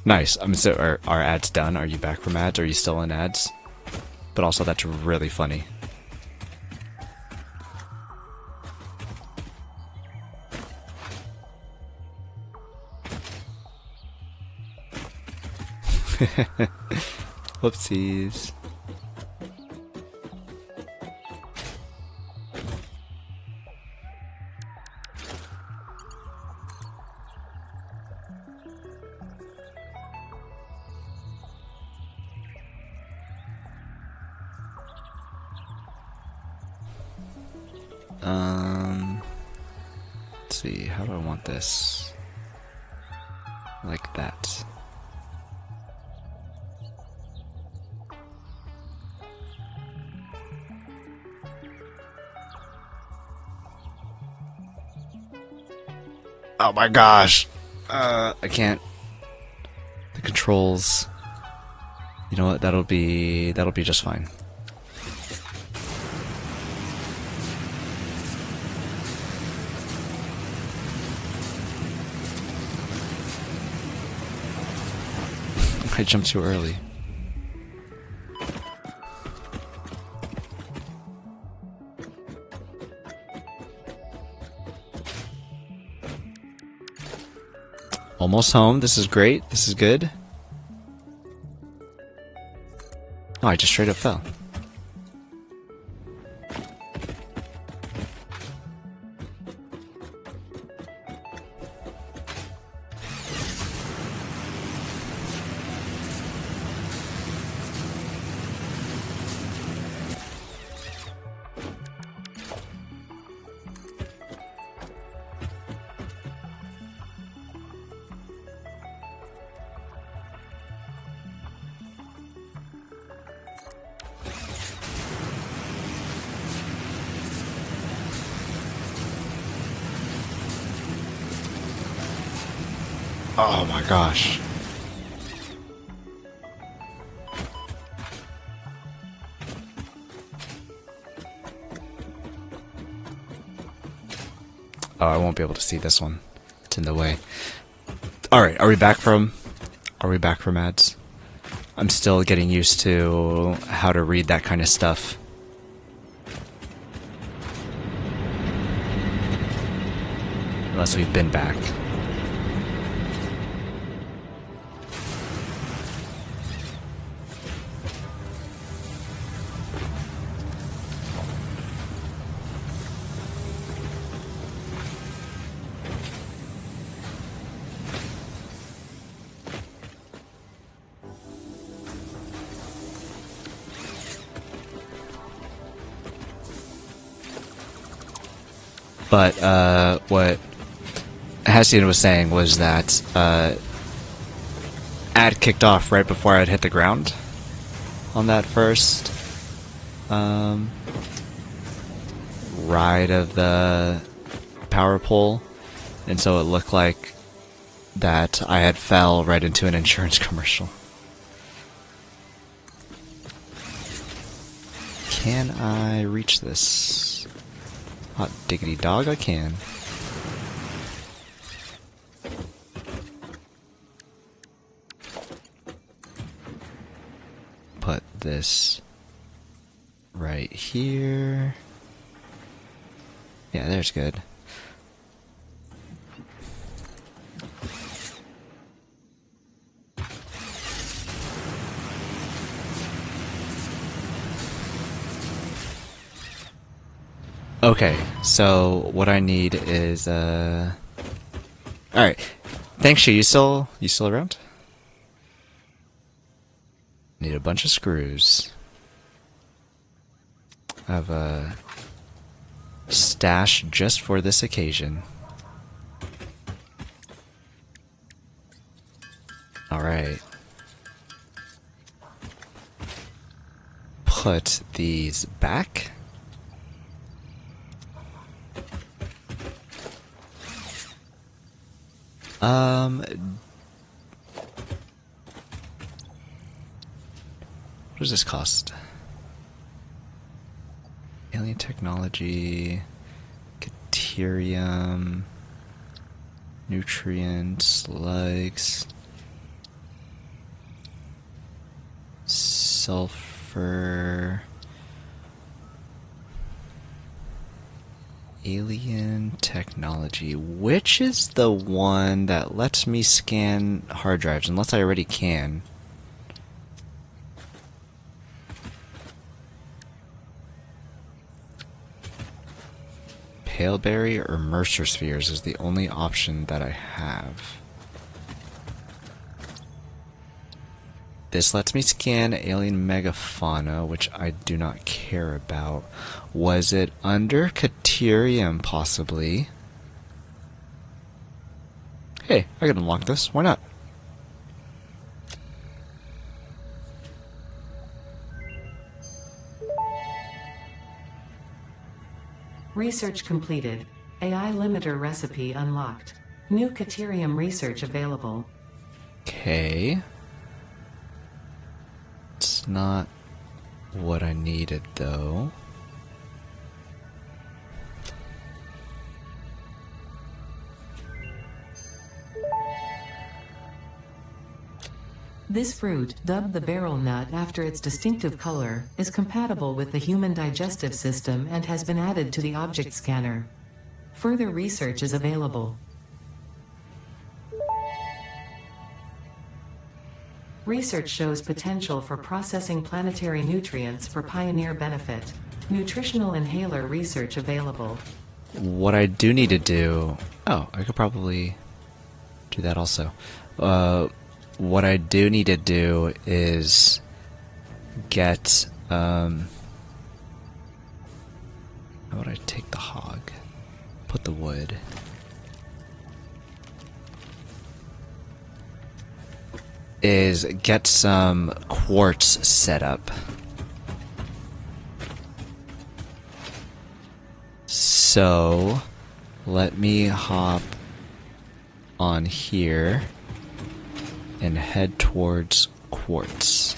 Nice. So are ads done? Are you back from ads? Are you still in ads? But also, that's really funny. Whoopsies. Let's see, how do I want this? Like that. Oh my gosh! I can't. The controls. You know what? That'll be just fine. I jumped too early. Almost home. This is great. This is good. Oh, I just straight up fell. Oh my gosh. Oh, I won't be able to see this one. It's in the way. Alright, are we back from ads? I'm still getting used to how to read that kind of stuff. Unless we've been back. But what Hassian was saying was that ad kicked off right before I'd hit the ground on that first ride of the power pole, and so it looked like that I had fell right into an insurance commercial. Can I reach this? Hot diggity dog, I can. Put this right here. Yeah, there's good. Okay, so what I need is alright. Thanks, you still around? Need a bunch of screws. I have a stash just for this occasion. Alright. Put these back. What does this cost? Alien technology, Caterium, nutrients, slugs, sulfur, alien technology. Which is the one that lets me scan hard drives, unless I already can? Paleberry or Mercer spheres is the only option that I have. This lets me scan alien megafauna, which I do not care about. Was it under Caterium, possibly? Hey, I can unlock this. Why not? Research completed. AI limiter recipe unlocked. New Caterium research available. Okay. It's not what I needed, though. This fruit, dubbed the barrel nut after its distinctive color, is compatible with the human digestive system and has been added to the object scanner. Further research is available. Research shows potential for processing planetary nutrients for pioneer benefit. Nutritional inhaler research available. What I do need to do... Oh, I could probably do that also. What I do need to do is get... how would I take the hog? Put the wood. Is get some quartz set up. So, let me hop on here and head towards quartz.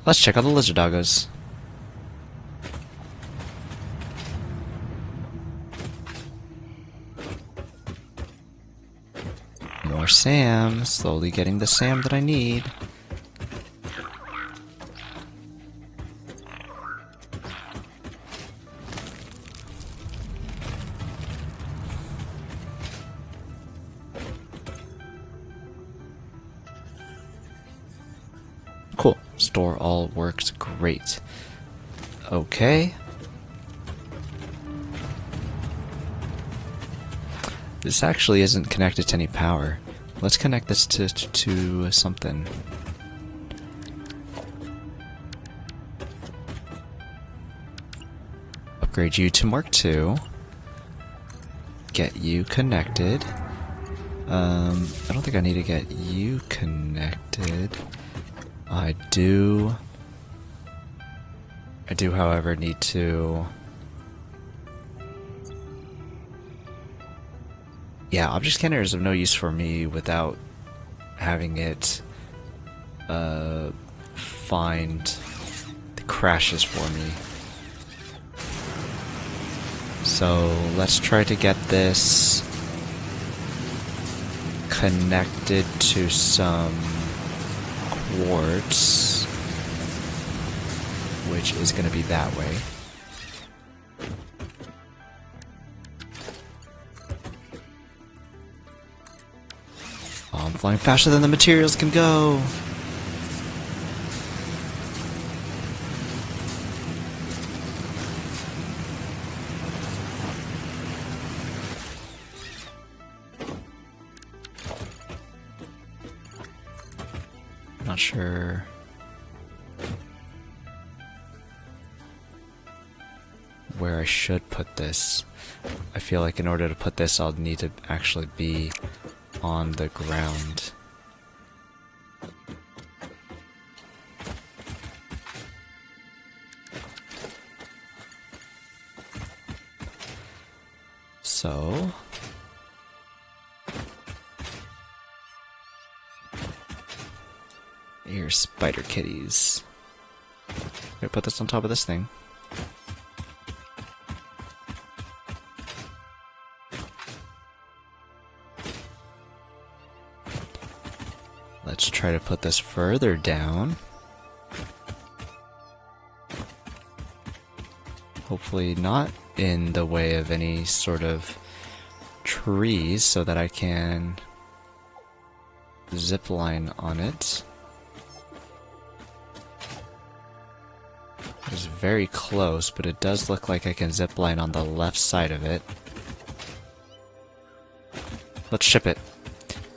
Let's check out the lizard doggos. More Sam, slowly getting the Sam that I need. Cool. Store all works great. Okay. This actually isn't connected to any power. Let's connect this to something. Upgrade you to Mark II. Get you connected. I don't think I need to get you connected. I do, however, need to... Yeah, object scanner is of no use for me without having it find the crashes for me. So let's try to get this connected to some quartz, which is going to be that way. Oh, I'm flying faster than the materials can go. Not sure. Where I should put this. I feel like in order to put this, I'll need to actually be on the ground. So... here's spider kitties. I'm gonna put this on top of this thing. Let's try to put this further down. Hopefully not in the way of any sort of trees so that I can zip line on it. It's very close, but it does look like I can zip line on the left side of it. Let's ship it,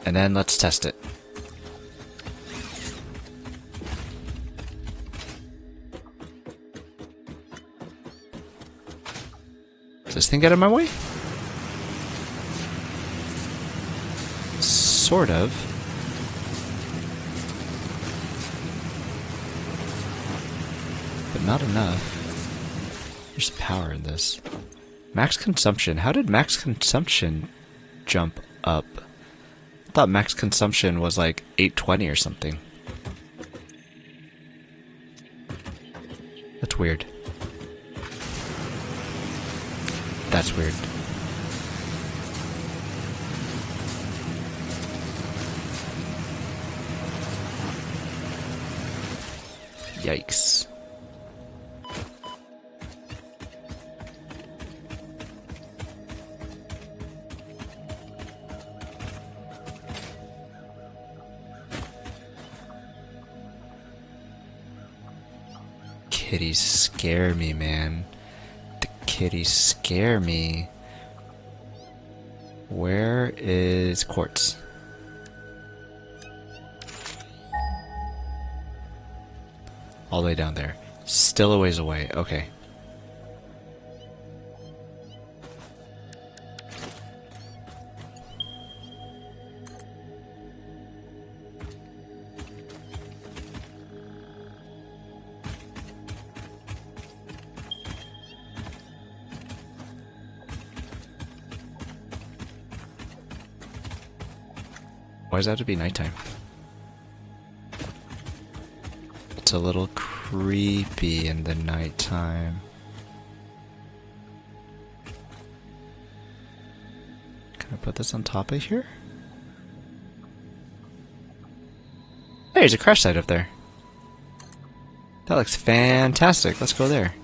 and then let's test it. Does this thing get in my way? Sort of. But not enough. There's power in this. Max consumption. How did max consumption jump up? I thought max consumption was like 820 or something. That's weird. That's weird. Yikes. Kitties scare me, man. Kitties scare me. Where is quartz? All the way down there. Still a ways away. Okay. Why does that have to be nighttime? It's a little creepy in the nighttime. Can I put this on top of here? Hey, there's a crash site up there. That looks fantastic. Let's go there.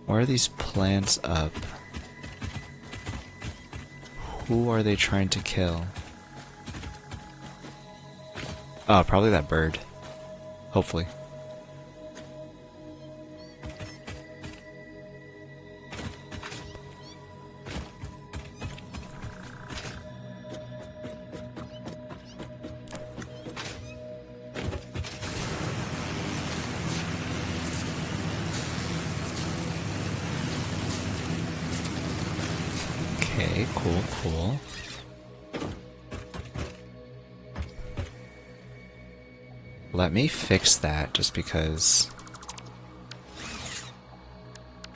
Why are these plants up? Who are they trying to kill? Oh, probably that bird. Hopefully. Okay, cool, cool. Let me fix that just because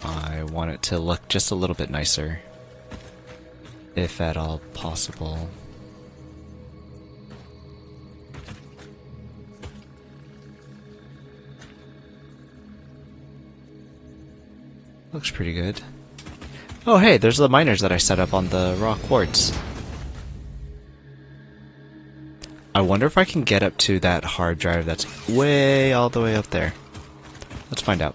I want it to look just a little bit nicer, if at all possible. Looks pretty good. Oh hey, there's the miners that I set up on the raw quartz. I wonder if I can get up to that hard drive that's way all the way up there. Let's find out.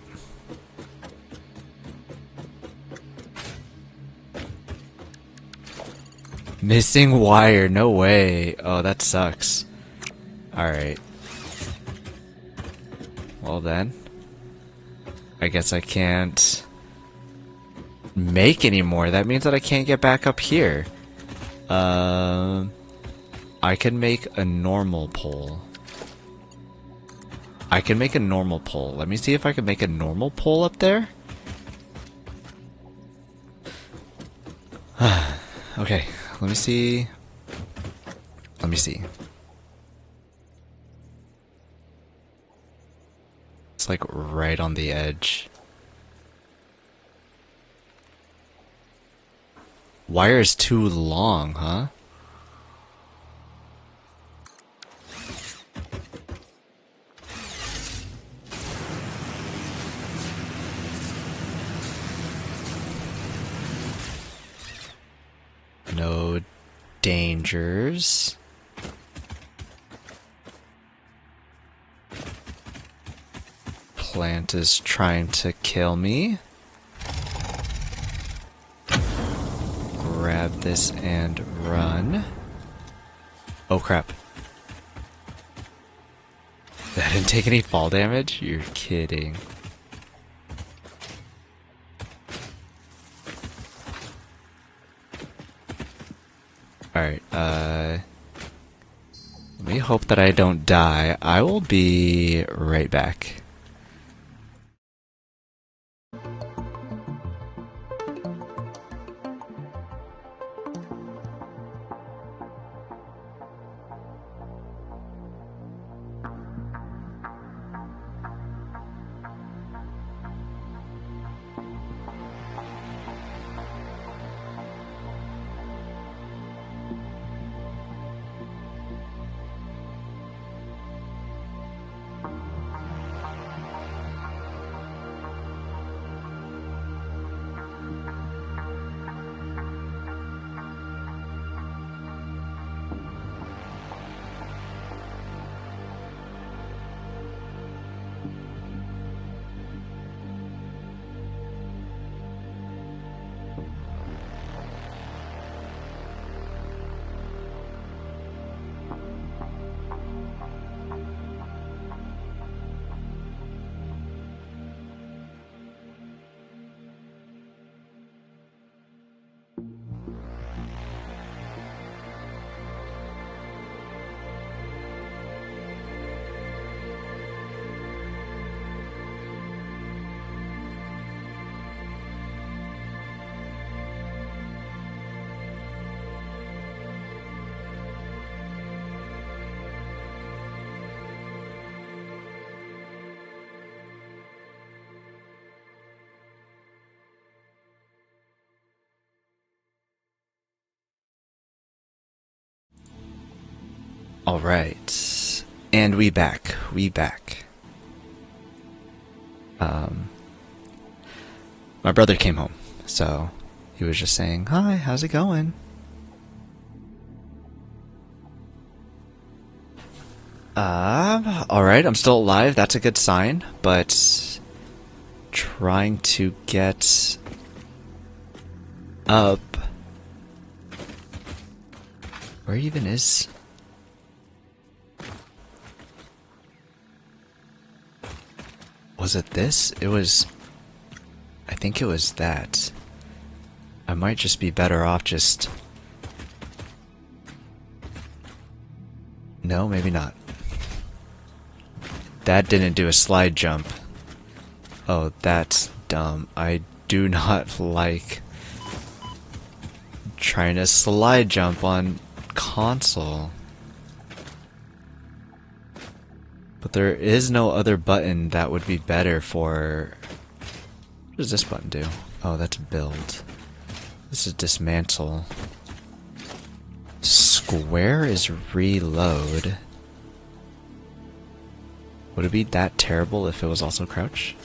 Missing wire, no way. Oh, that sucks. Alright. Well then. I guess I can't make any more. That means that I can't get back up here. I can make a normal pole. I can make a normal pole. Let me see if I can make a normal pole up there. Okay, let me see. Let me see. It's like right on the edge. Wire is too long, huh? No dangers. Plant is trying to kill me. Grab this and run. Oh crap. That didn't take any fall damage? You're kidding. Alright, let me hope that I don't die. I will be right back. Alright. And we back. We back. My brother came home, so he was just saying, "Hi, how's it going?" Alright, I'm still alive, that's a good sign, but trying to get up. Where even is... Was it this? It was... I think it was that. I might just be better off just... No, maybe not. That didn't do a slide jump. Oh, that's dumb. I do not like trying to slide jump on console. But there is no other button that would be better for... What does this button do? Oh, that's build. This is dismantle. Square is reload. Would it be that terrible if it was also crouch?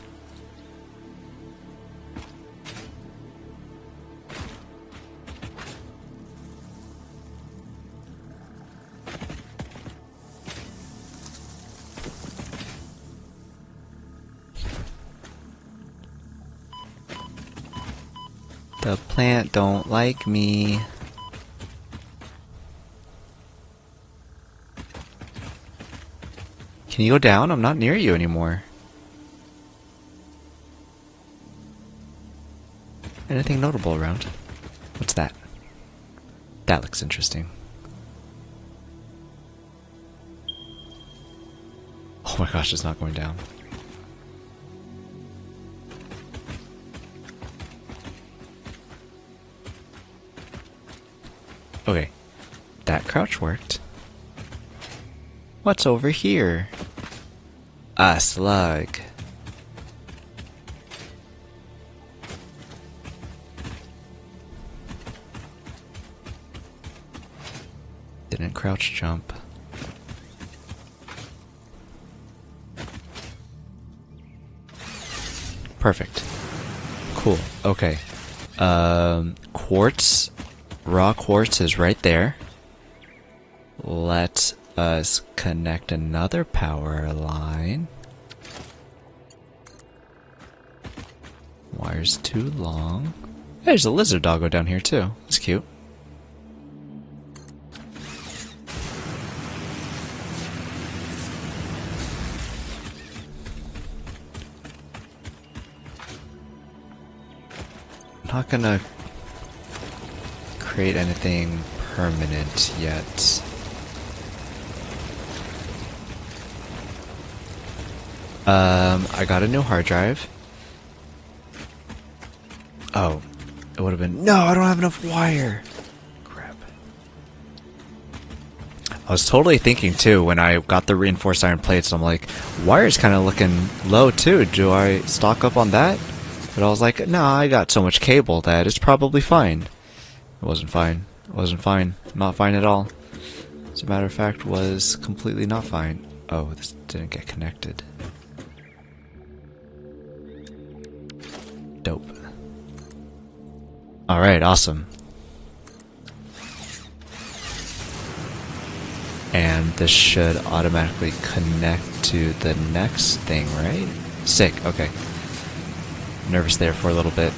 The plant don't like me. Can you go down? I'm not near you anymore. Anything notable around? What's that? That looks interesting. Oh my gosh, it's not going down. Okay, that crouch worked. What's over here? A slug. Didn't crouch jump. Perfect. Cool. Okay. Quartz. Raw quartz is right there. Let us connect another power line. Wire's too long. There's a lizard doggo down here too. It's cute. I'm not gonna create anything permanent yet. I got a new hard drive. Oh, it would have been... No, I don't have enough wire! Crap. I was totally thinking, too, when I got the reinforced iron plates, I'm like, wire's kind of looking low, too. Do I stock up on that? But I was like, no, I got so much cable that it's probably fine. It wasn't fine. It wasn't fine. Not fine at all. As a matter of fact, was completely not fine. Oh, this didn't get connected. Dope. Alright, awesome. And this should automatically connect to the next thing, right? Sick, okay. Nervous there for a little bit.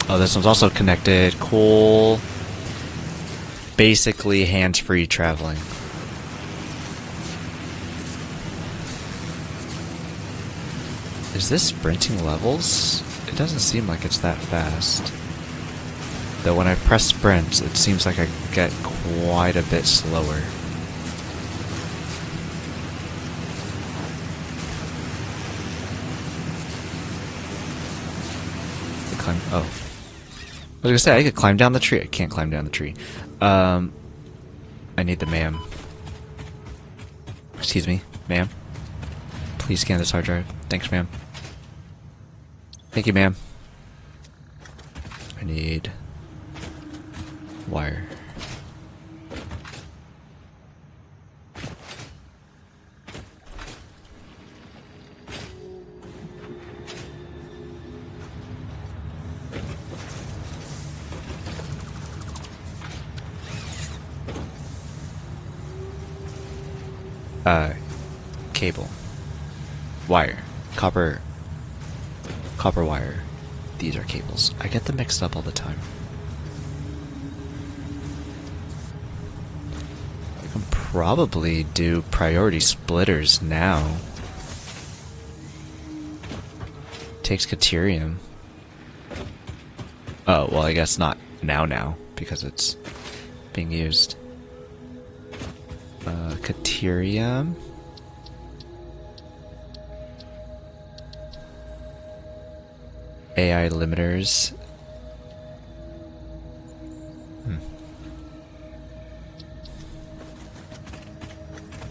Oh, this one's also connected. Cool. Basically hands-free traveling. Is this sprinting levels? It doesn't seem like it's that fast. Though when I press sprint, it seems like I get quite a bit slower. Climb. Oh. I was gonna say, I could climb down the tree. I can't climb down the tree. I need the ma'am. Excuse me, ma'am. Please scan this hard drive. Thanks, ma'am. Thank you, ma'am. I need wire. Cable. Wire. Copper wire. These are cables. I get them mixed up all the time. I can probably do priority splitters now. Takes Caterium. Oh, well, I guess not now, because it's being used. Caterium. AI limiters.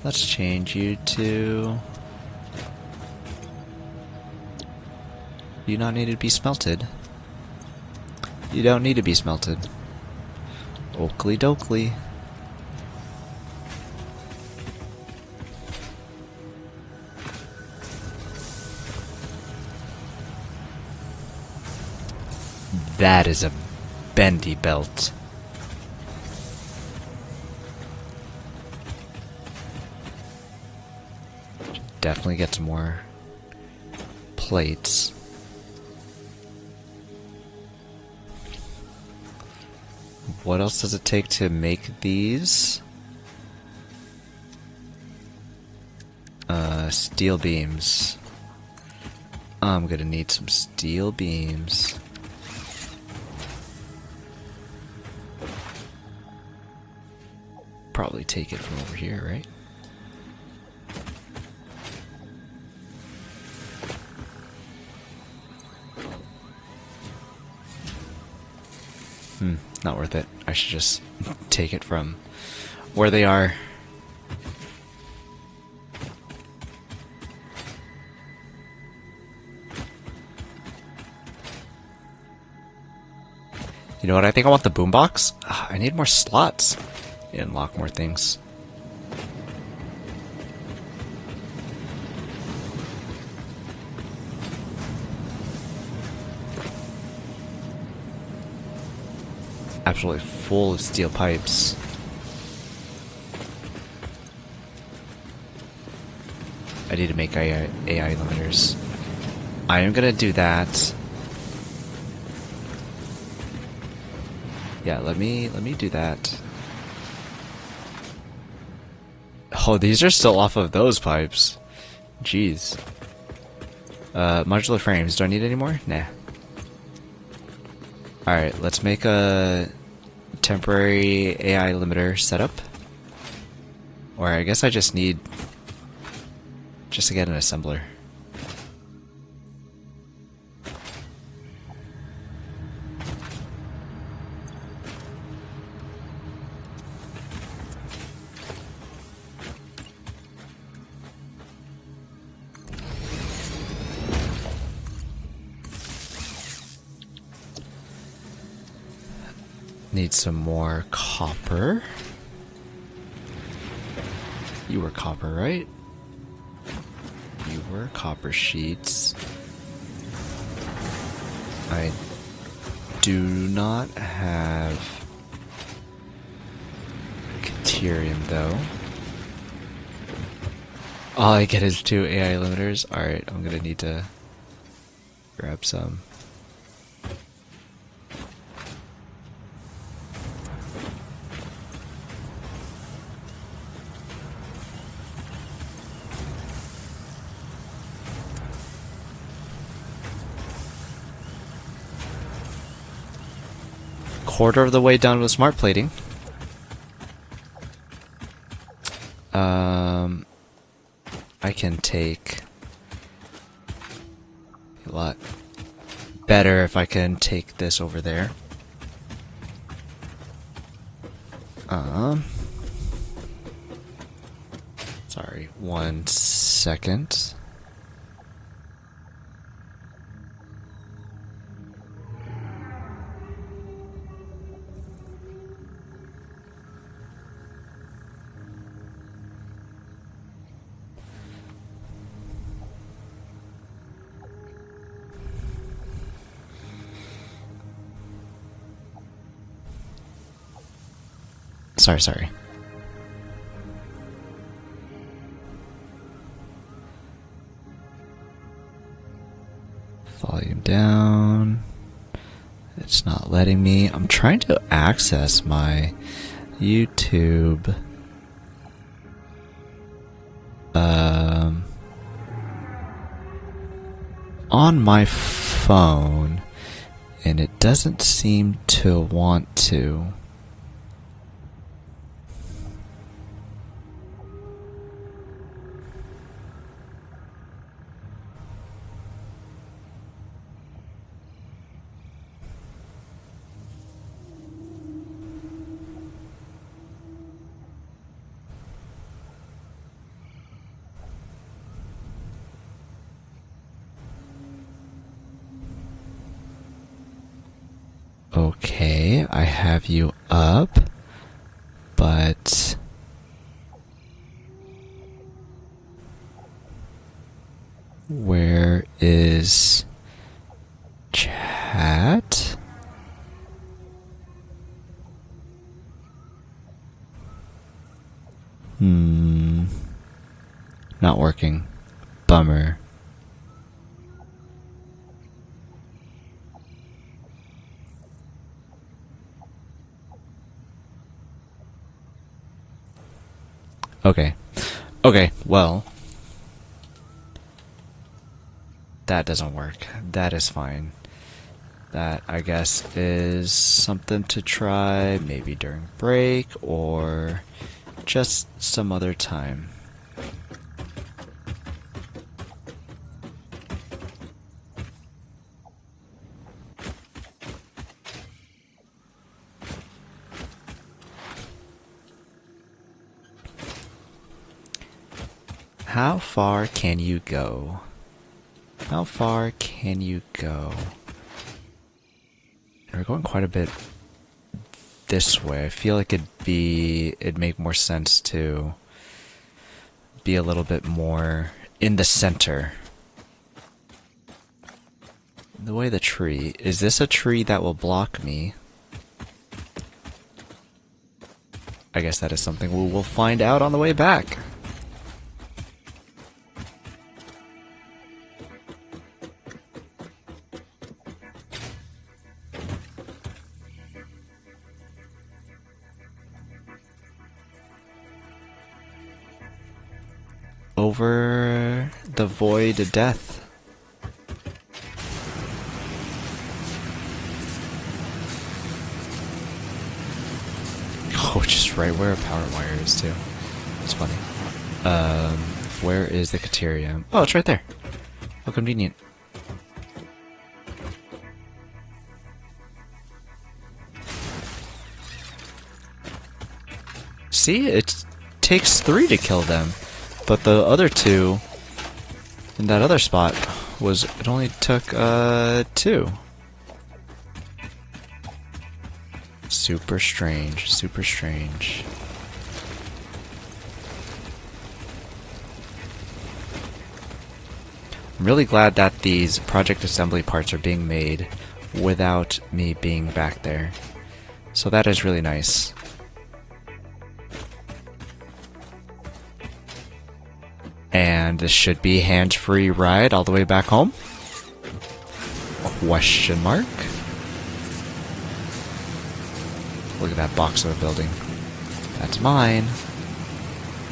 Let's change you to... You not need to be smelted. You don't need to be smelted. Oakley dokley. That is a bendy belt. Definitely get some more plates. What else does it take to make these? Steel beams. I'm gonna need some steel beams. Probably take it from over here, right? Not worth it. I should just take it from where they are. You know what? I think I want the boombox. I need more slots. Unlock more things. Absolutely full of steel pipes. I need to make AI limiters. I am gonna do that. Yeah, let me do that. Oh, these are still off of those pipes. Jeez. Modular frames. Do I need any more? Nah. Alright, let's make a temporary AI limiter setup. Or I guess I just need to get an assembler. Need some more copper. You were copper, right? You were copper sheets. I do not have Caterium though. All I get is 2 AI limiters. Alright, I'm gonna need to grab some. Quarter of the way done with smart plating. I can take a lot better if I can take this over there. Sorry, 1 second. Sorry. Volume down. It's not letting me. I'm trying to access my YouTube. On my phone, and it doesn't seem to want to. Okay, I have you up, but where is chat? Not working. Bummer. Okay, well, that doesn't work. That is fine. That, I guess, is something to try maybe during break or just some other time. How far can you go? How far can you go? We're going quite a bit this way. I feel like it'd make more sense to be a little bit more in the center. The way the tree. Is this a tree that will block me? I guess that is something we will find out on the way back. Over the void of death. Oh, just right where a power wire is too. It's funny. Where is the Caterium? Oh, it's right there. How convenient. See, it takes 3 to kill them. But the other 2 in that other spot it only took 2. Super strange, super strange. I'm really glad that these project assembly parts are being made without me being back there. So that is really nice. And this should be hands-free ride all the way back home? Question mark? Look at that box of a building. That's mine.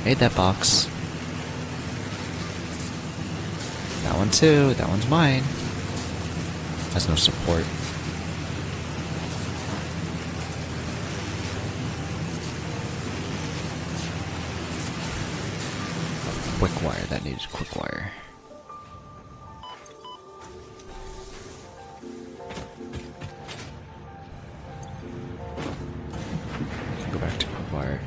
Made that box. That one too. That one's mine. Has no support. Quick wire. That needed quick wire. Go back to quick wire.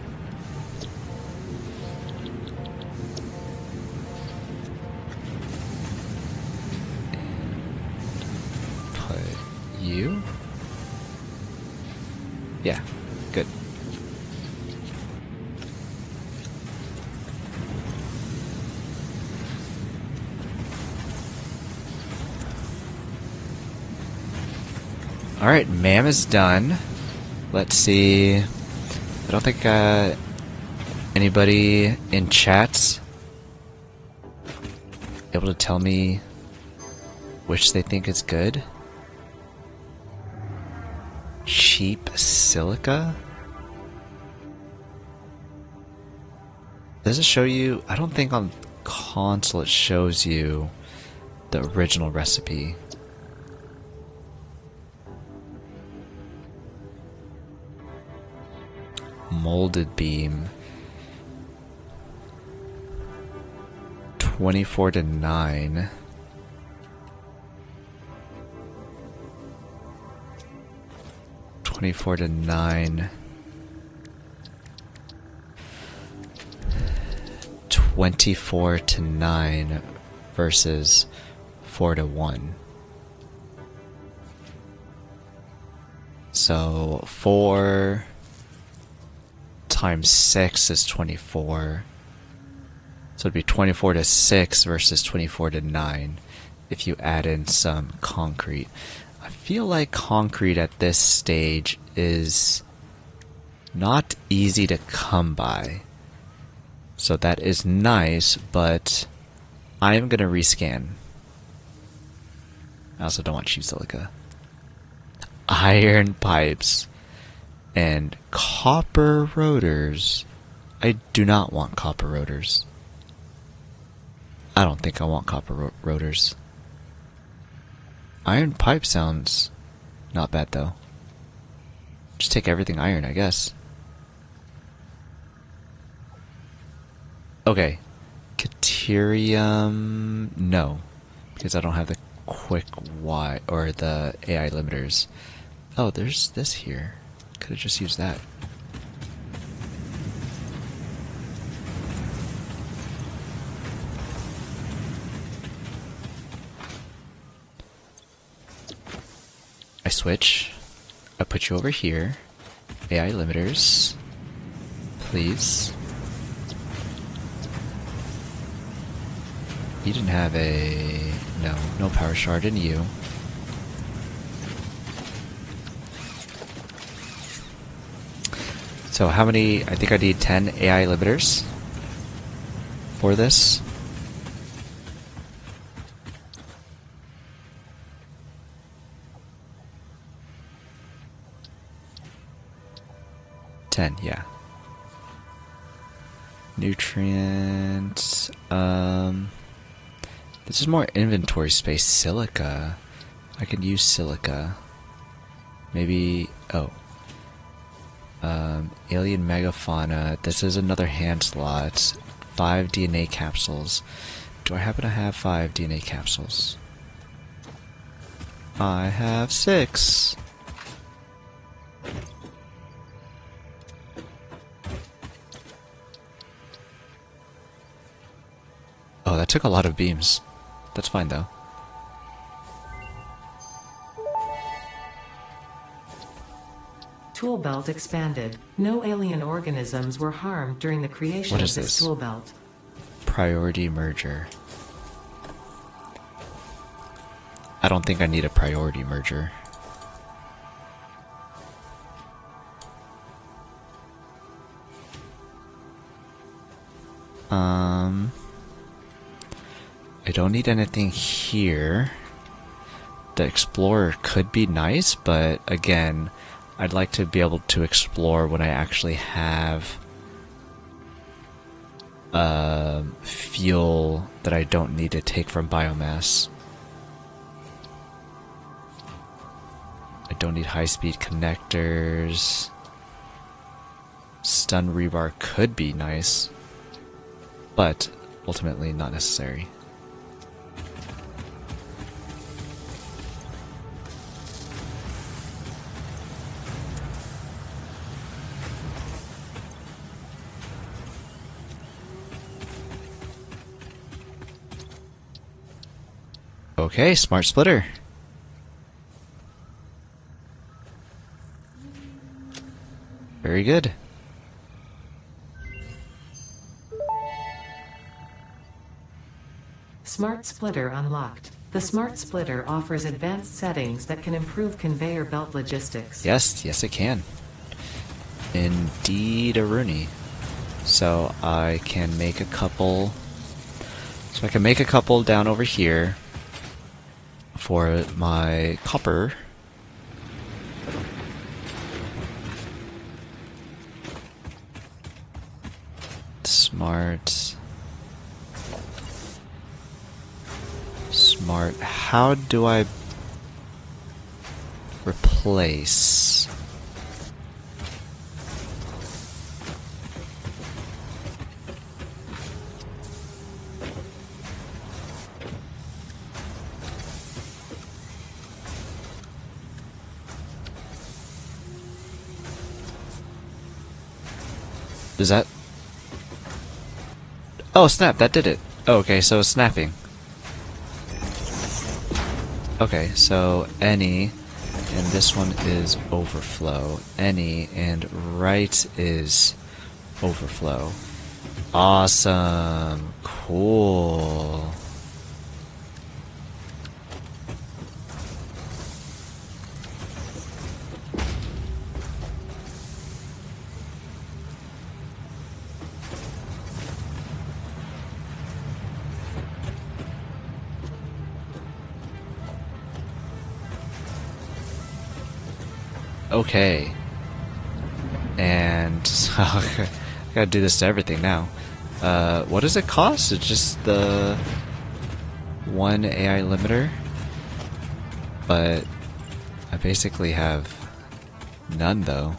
Put you. Yeah, good. Alright, ma'am is done. Let's see. I don't think anybody in chat's able to tell me which they think is good. Cheap silica? Does it show you? I don't think on console it shows you the original recipe. Molded beam. 24 to 9. $24 to 9. 24 to 9 versus 4 to 1. So 4 times 6 is 24. So it'd be 24 to 6 versus 24 to 9 if you add in some concrete. I feel like concrete at this stage is not easy to come by. So that is nice, but I am going to rescan. I also don't want cheap silica. Iron pipes and copper rotors. I do not want copper rotors. I don't think I want copper rotors. Iron pipe sounds not bad though. Just take everything iron, I guess. Okay. Caterium... no. Because I don't have the quick Y, or the AI limiters. Oh, there's this here. Could have just used that. I switch. I put you over here. AI limiters. Please. You didn't have a... no power shard in you. So how many... I think I need 10 AI limiters for this. Yeah. Nutrients. This is more inventory space. Silica. I could use silica. Maybe. Oh. Alien megafauna. This is another hand slot. 5 DNA capsules. Do I happen to have 5 DNA capsules? I have 6. Oh, that took a lot of beams. That's fine, though. Tool belt expanded. No alien organisms were harmed during the creation of this tool belt. Priority merger. I don't think I need a priority merger. I don't need anything here. The Explorer could be nice, but again, I'd like to be able to explore when I actually have fuel that I don't need to take from biomass. I don't need high-speed connectors. Stun rebar could be nice, but ultimately not necessary. Okay, smart splitter. Very good. Smart splitter unlocked. The smart splitter offers advanced settings that can improve conveyor belt logistics. Yes, it can. Indeed-a-rooney. So I can make a couple. So I can make a couple down over here for my copper. Smart. How do I replace? Does that... Oh, snap, that did it. Oh, okay, so it's snapping. Okay, so any, and this one is overflow. Any, and right is overflow. Awesome. Cool. Okay. And I gotta do this to everything now. What does it cost? It's just the one AI limiter. But I basically have none though.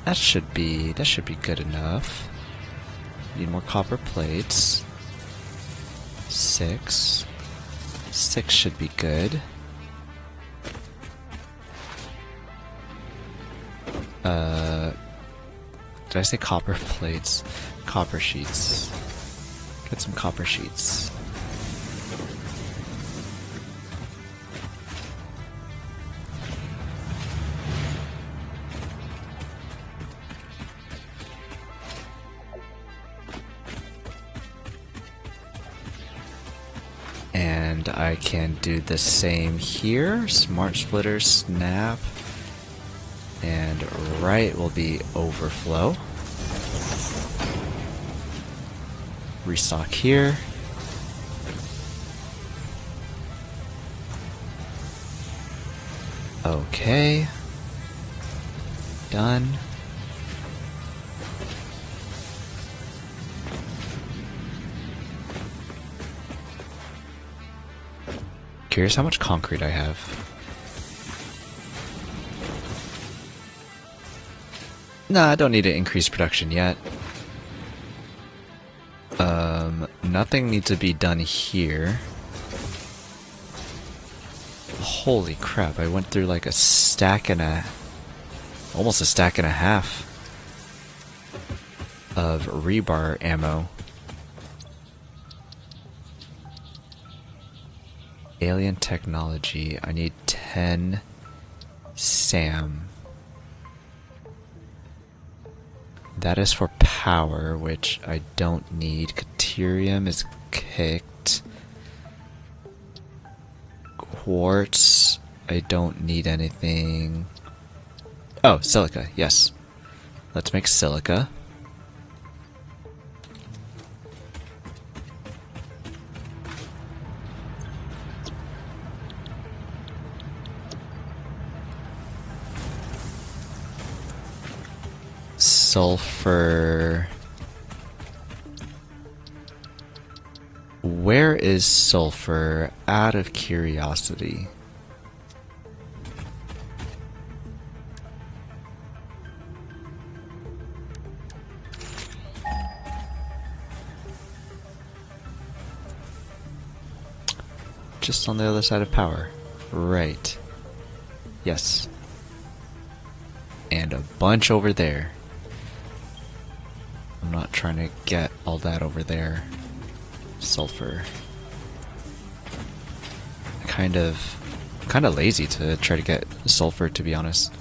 That should be good enough. Need more copper plates. 6. 6 should be good. Did I say copper plates? Copper sheets. Get some copper sheets. And I can do the same here. Smart splitter, snap. And right will be overflow. Restock here. Okay. Done. Curious how much concrete I have. Nah, I don't need to increase production yet. Nothing needs to be done here. Holy crap, I went through like almost a stack and a half of rebar ammo. Alien technology, I need 10 SAM. That is for power, which I don't need. Caterium is kicked. Quartz, I don't need anything. Oh, silica, yes. Let's make silica. Sulfur. Where is sulfur? Out of curiosity. Just on the other side of power. Right. Yes. And a bunch over there. I'm not trying to get all that over there. Sulfur. Kind of lazy to try to get sulfur, to be honest.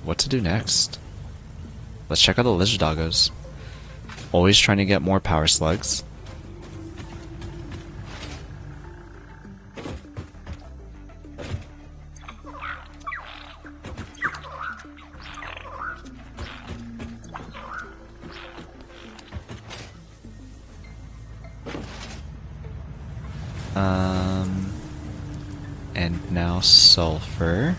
What to do next? Let's check out the lizard doggos. Always trying to get more power slugs. And now sulfur.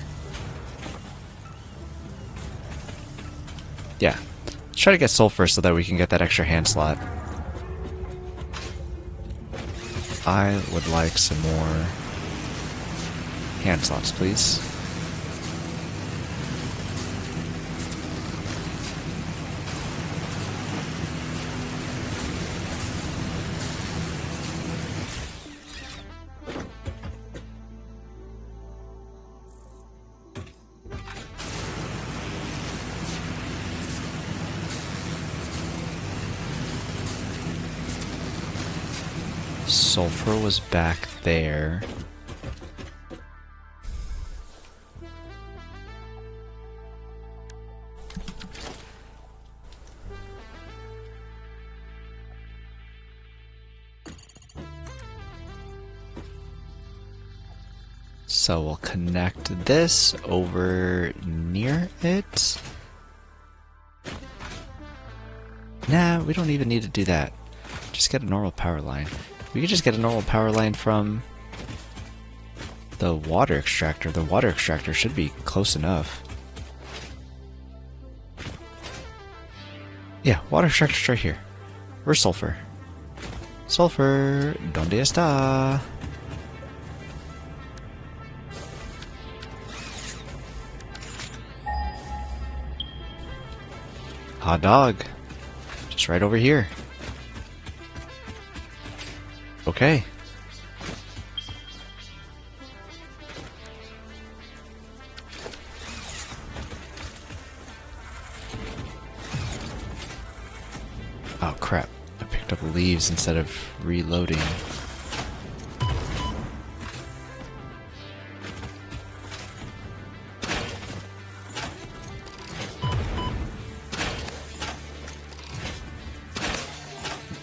Yeah. Let's try to get sulfur so that we can get that extra hand slot. I would like some more hand slots, please. Sulfur was back there. So we'll connect this over near it. Nah, we don't even need to do that. Just get a normal power line. We could just get a normal power line from the water extractor? The water extractor should be close enough. Yeah, water extractor's right here. Where's sulfur? Sulfur, ¿dónde está? Hot dog. Just right over here. Okay. Oh crap. I picked up leaves instead of reloading.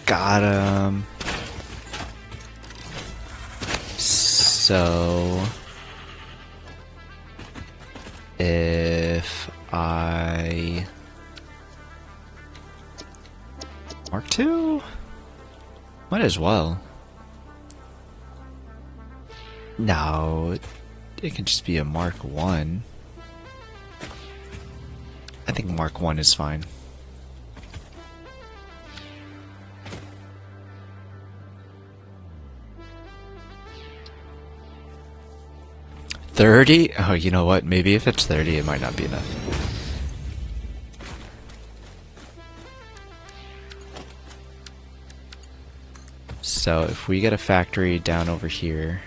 Got him. So if I Mark II? Might as well. No, it can just be a Mark I. I think Mark I is fine. $30? Oh, you know what? Maybe if it's 30, it might not be enough. So if we get a factory down over here,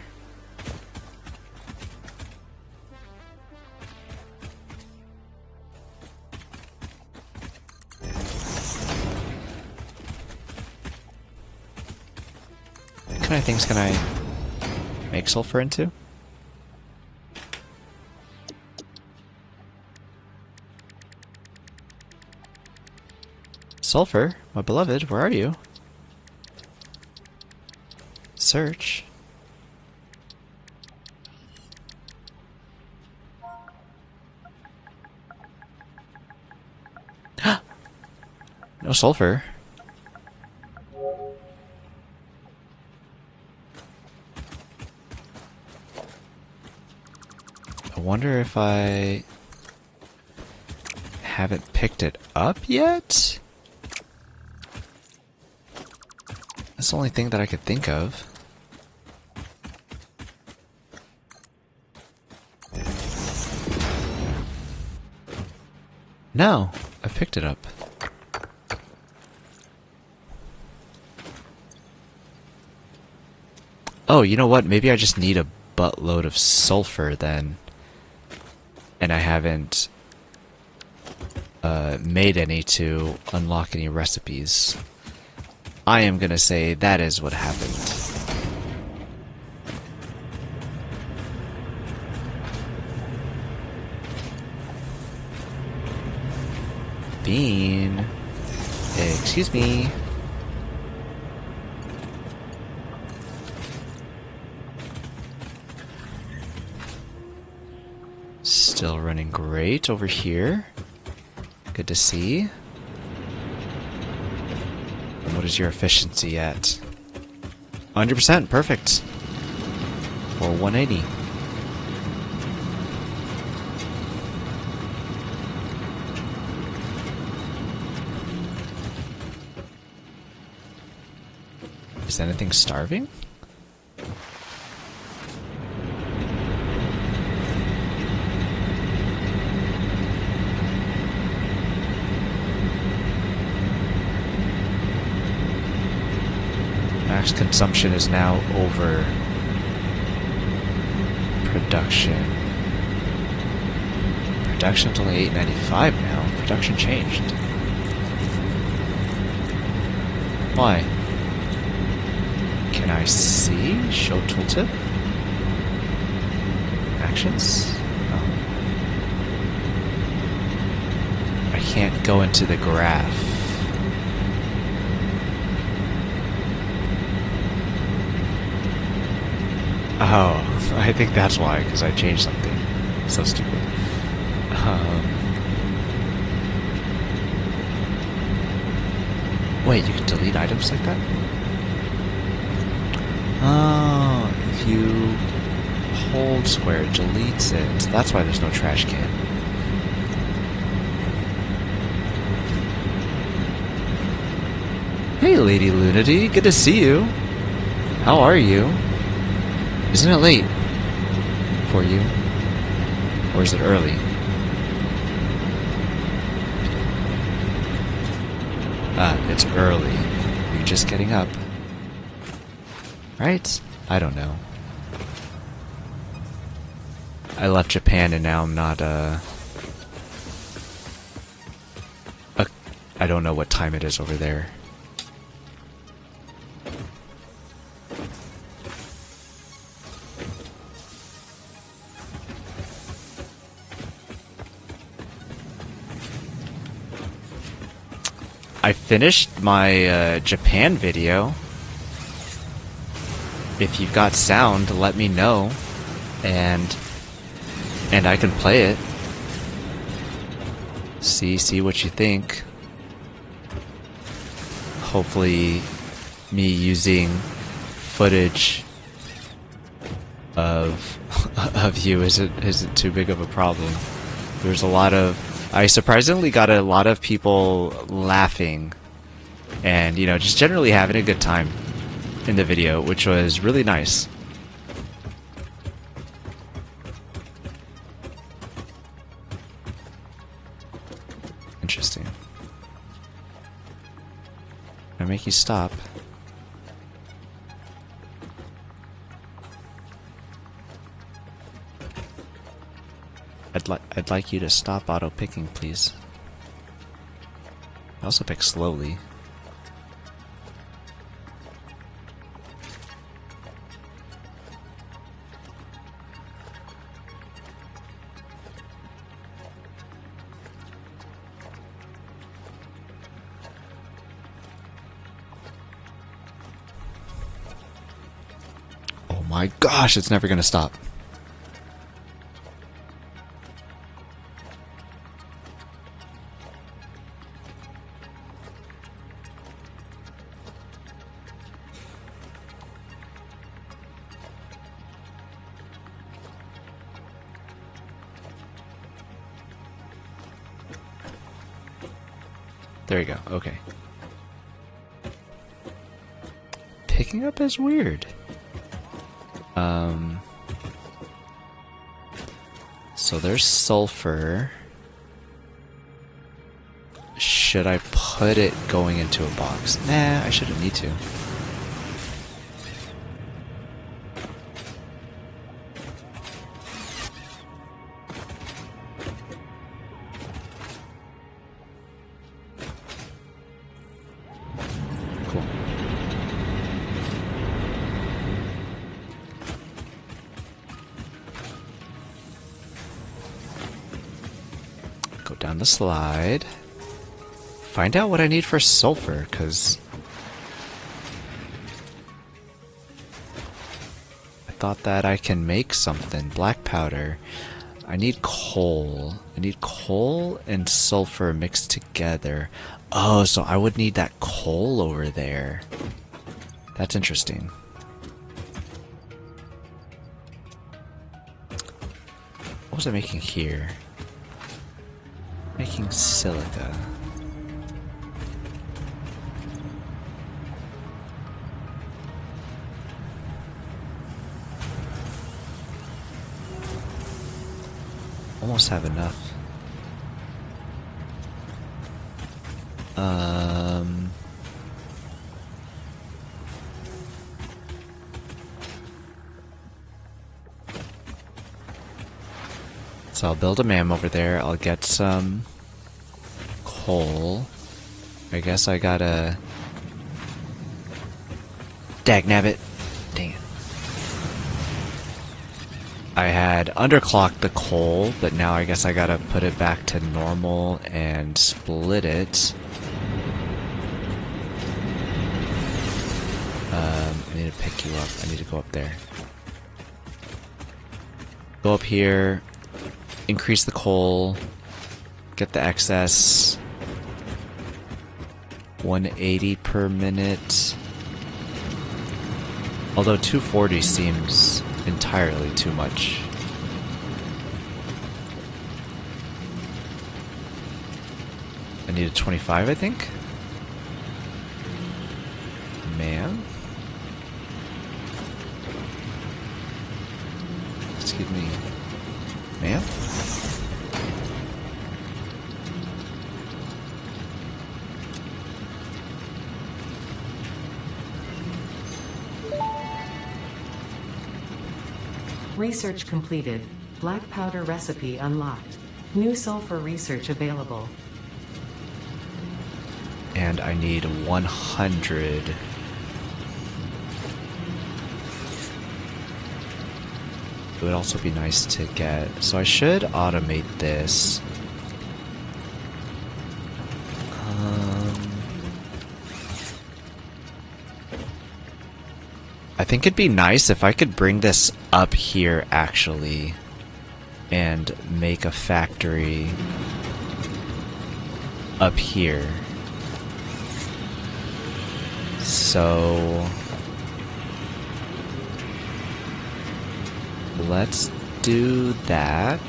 what kind of things can I make sulfur into? Sulfur, my beloved, where are you? Search. No sulfur. I wonder if I haven't picked it up yet? That's the only thing that I could think of. No, I picked it up. Oh, you know what? Maybe I just need a buttload of sulfur then. And I haven't made any to unlock any recipes. I am gonna say that is what happened. Bean. Excuse me. Still running great over here. Good to see. And what is your efficiency at? 100%, perfect. Or 180. Is anything starving? Max consumption is now over production. Production's only 895 now. Production changed. Why? Can I see? Show tooltip? Actions? Oh. I can't go into the graph. Oh, I think that's why, because I changed something. So stupid. Wait, you can delete items like that? Oh, if you hold hold square deletes it. That's why there's no trash can. Hey, Lady Lunity, good to see you. How are you? Isn't it late for you? Or is it early? It's early. You're just getting up. Right? I don't know. I left Japan and now I'm not, I don't know what time it is over there. I finished my Japan video. If you've got sound, let me know, and I can play it. See what you think. Hopefully, me using footage of you isn't too big of a problem. There's a lot of. I surprisingly got a lot of people laughing and, you know, just generally having a good time in the video, which was really nice. Interesting. I make you stop. I'd like you to stop auto picking, please. I also pick slowly. Oh my gosh, it's never gonna stop. There you go, okay. Picking up is weird. So there's sulfur. Should I put it going into a box? Nah, I shouldn't need to. Cool. Go down the slide. Find out what I need for sulfur, because I thought that I can make something. Black powder. I need coal. I need coal and sulfur mixed together. Oh, so I would need that coal over there. That's interesting. What was I making here? Making silica. Almost have enough. So I'll build a mam over there. I'll get some coal. I guess I gotta... Dagnabbit. Dang it. I had underclocked the coal, but now I guess I gotta put it back to normal and split it. I need to pick you up. I need to go up there. Go up here, increase the coal, get the excess. 180 per minute. Although 240 seems entirely too much. I needed 25, I think. Ma'am? Excuse me. Ma'am? Research completed. Black powder recipe unlocked. New sulfur research available. And I need 100. It would also be nice to get... So I should automate this. I think it'd be nice if I could bring this up here, actually, and make a factory up here. So let's do that.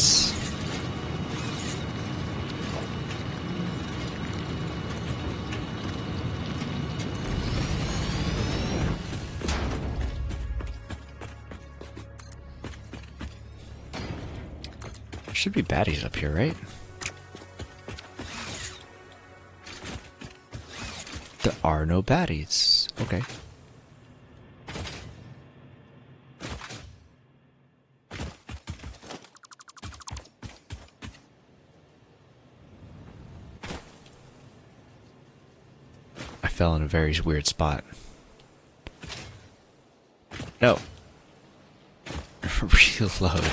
There should be baddies up here, right? There are no baddies. Okay. I fell in a very weird spot. No. Reload.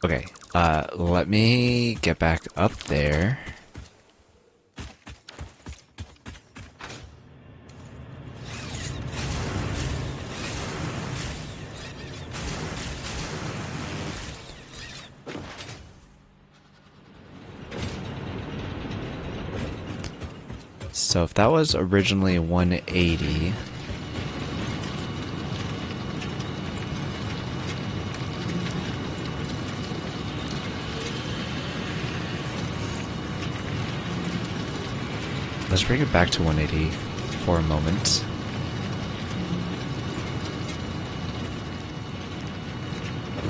Okay, let me get back up there. So if that was originally 180... Let's bring it back to 180 for a moment.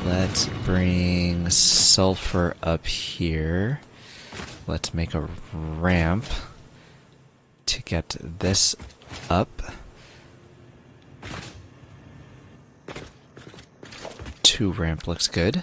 Let's bring sulfur up here. Let's make a ramp to get this up. 2 ramp looks good.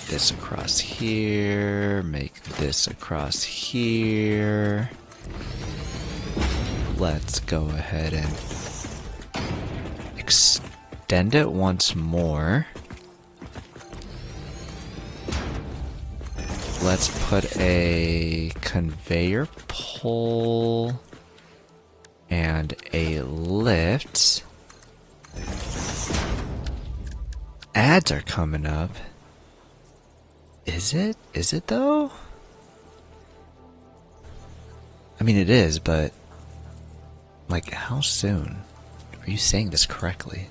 This across here, make this across here. Let's go ahead and extend it once more. Let's put a conveyor pole and a lift. Ads are coming up. Is it? Is it though? I mean, it is, but like, how soon? Are you saying this correctly?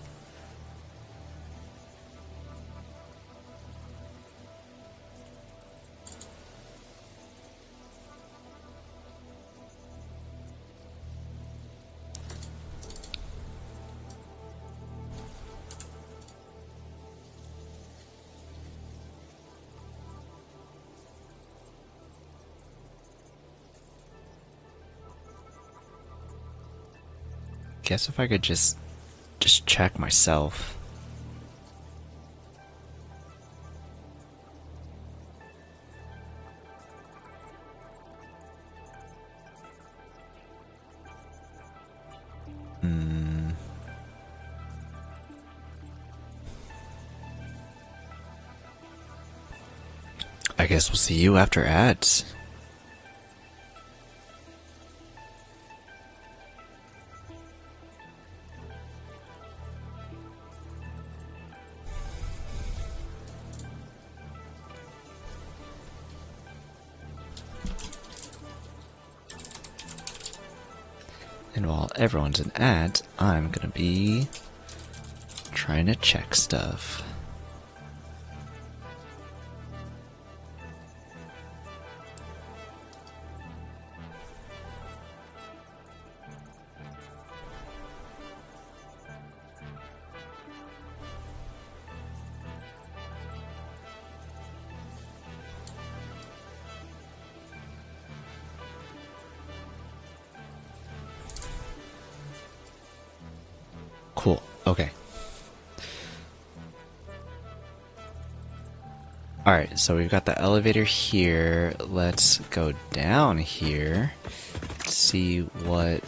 Guess if I could just check myself. I guess we'll see you after ads. And while everyone's in ads, I'm gonna be trying to check stuff. Cool. Okay. Alright, so we've got the elevator here. Let's go down here. See what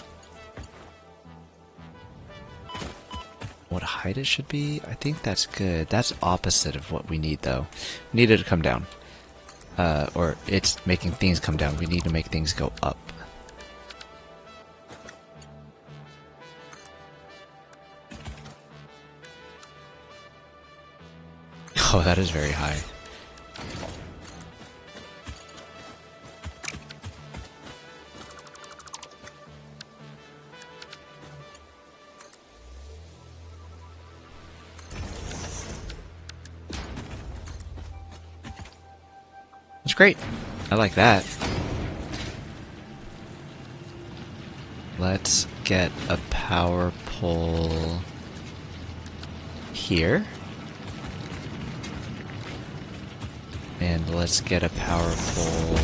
height it should be. I think that's good. That's opposite of what we need, though. We need it to come down. Or it's making things come down. We need to make things go up. Oh, that is very high. That's great. I like that. Let's get a power pole here. And let's get a power pole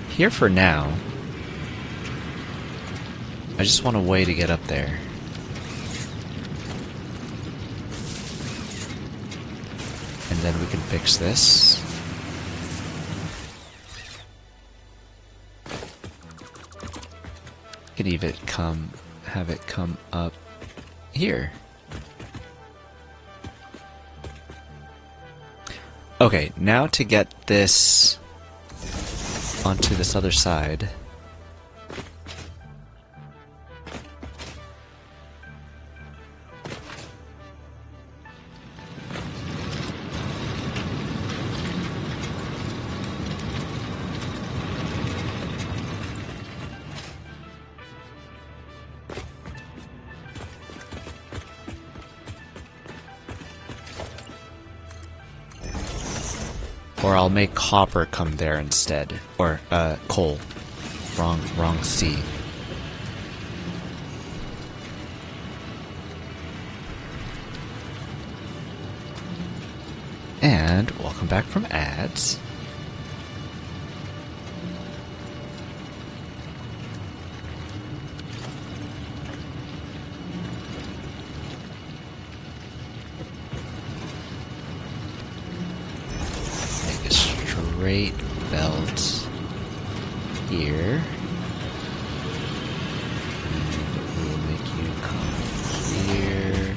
here for now. I just want a way to get up there. And then we can fix this. Could even have it come up here. Okay, now to get this onto this other side. Or I'll make copper come there instead. Or, coal. Wrong C. And welcome back from ads. Straight belt here, and we'll make you come here.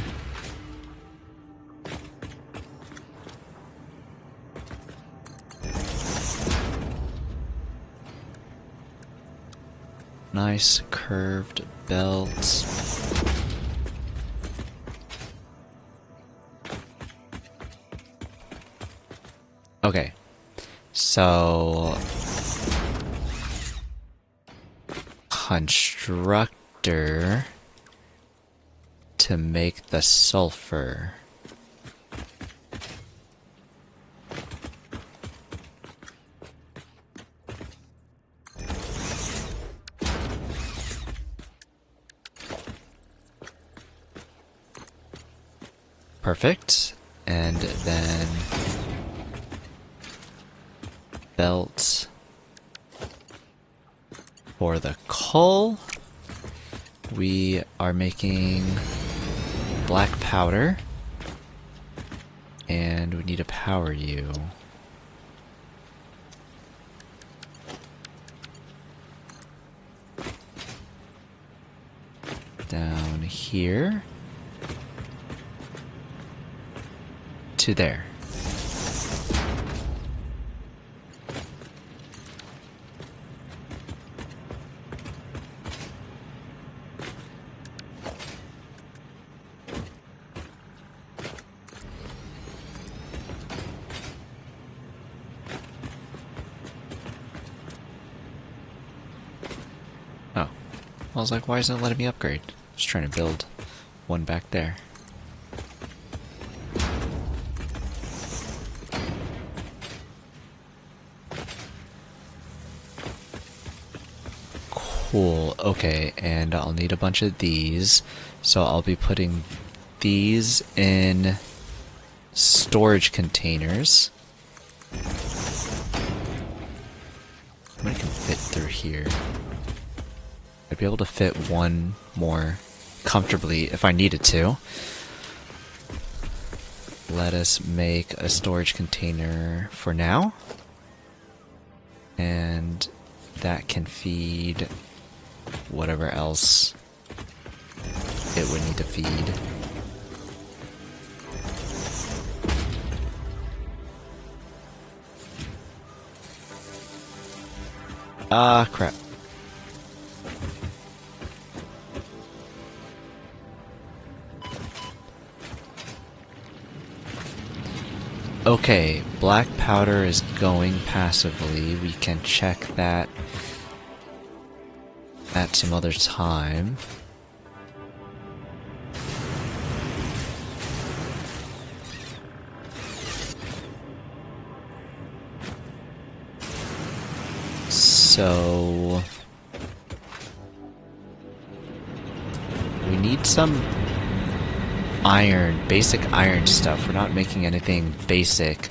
Nice curved belt. Okay. So, constructor to make the sulfur. Perfect. And then belt for the coal. We are making black powder, and we need to power you. Down here to there. I was like, why isn't it letting me upgrade? Just trying to build one back there. Cool, okay, and I'll need a bunch of these, so I'll be putting these in storage containers. How many can fit through here? I'd be able to fit one more comfortably if I needed to. Let us make a storage container for now. And that can feed whatever else it would need to feed. Ah, crap. Okay, black powder is going passively. We can check that at some other time. So we need some iron, basic iron stuff. We're not making anything basic,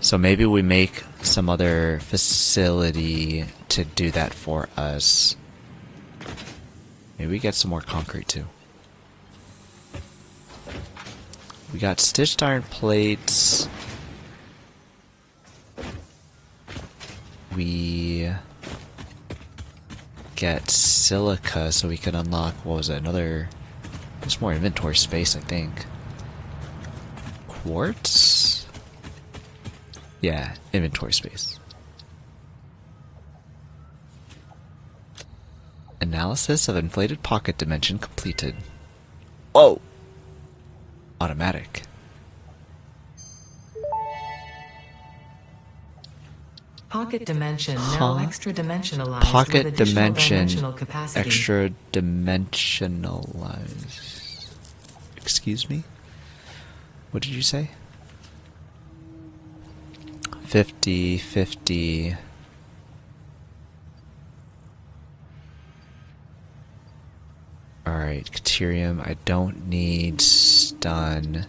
so maybe we make some other facility to do that for us. Maybe we get some more concrete too. We got stitched iron plates. We get silica so we can unlock, what was it, another, there's more inventory space, I think. Quartz? Yeah, inventory space. Analysis of inflated pocket dimension completed. Whoa! Automatic. Pocket dimension now extra dimensionalized Pocket with additional dimension dimensional capacity. extra dimensionalized. Excuse me? What did you say? 50, 50. Alright, Caterium. I don't need stun,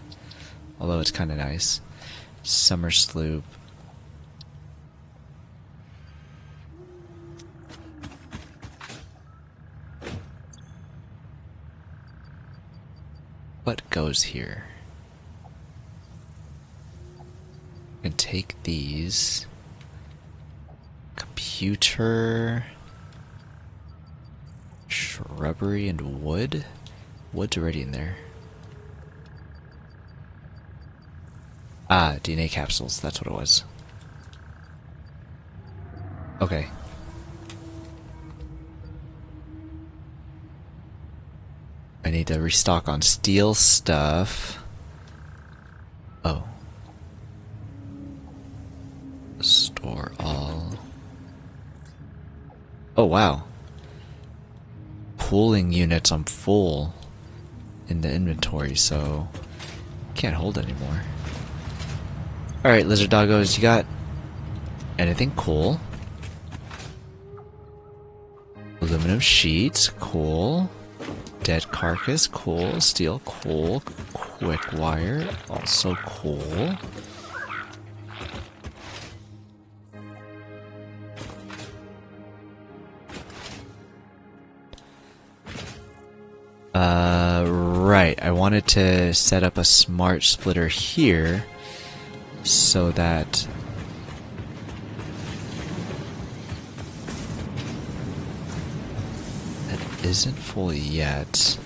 although it's kind of nice. Summer sloop. What goes here? I can take these. Computer. Shrubbery and wood? Wood's already in there. Ah, DNA capsules. That's what it was. Okay. I need to restock on steel stuff. Oh. Store all. Oh, wow. Pooling units, I'm full in the inventory, so can't hold anymore. Alright, lizard doggos, you got anything cool? Aluminum sheets, cool. Dead carcass, cool. Steel, cool. Quick wire, also cool. Right. I wanted to set up a smart splitter here so that it isn't full yet.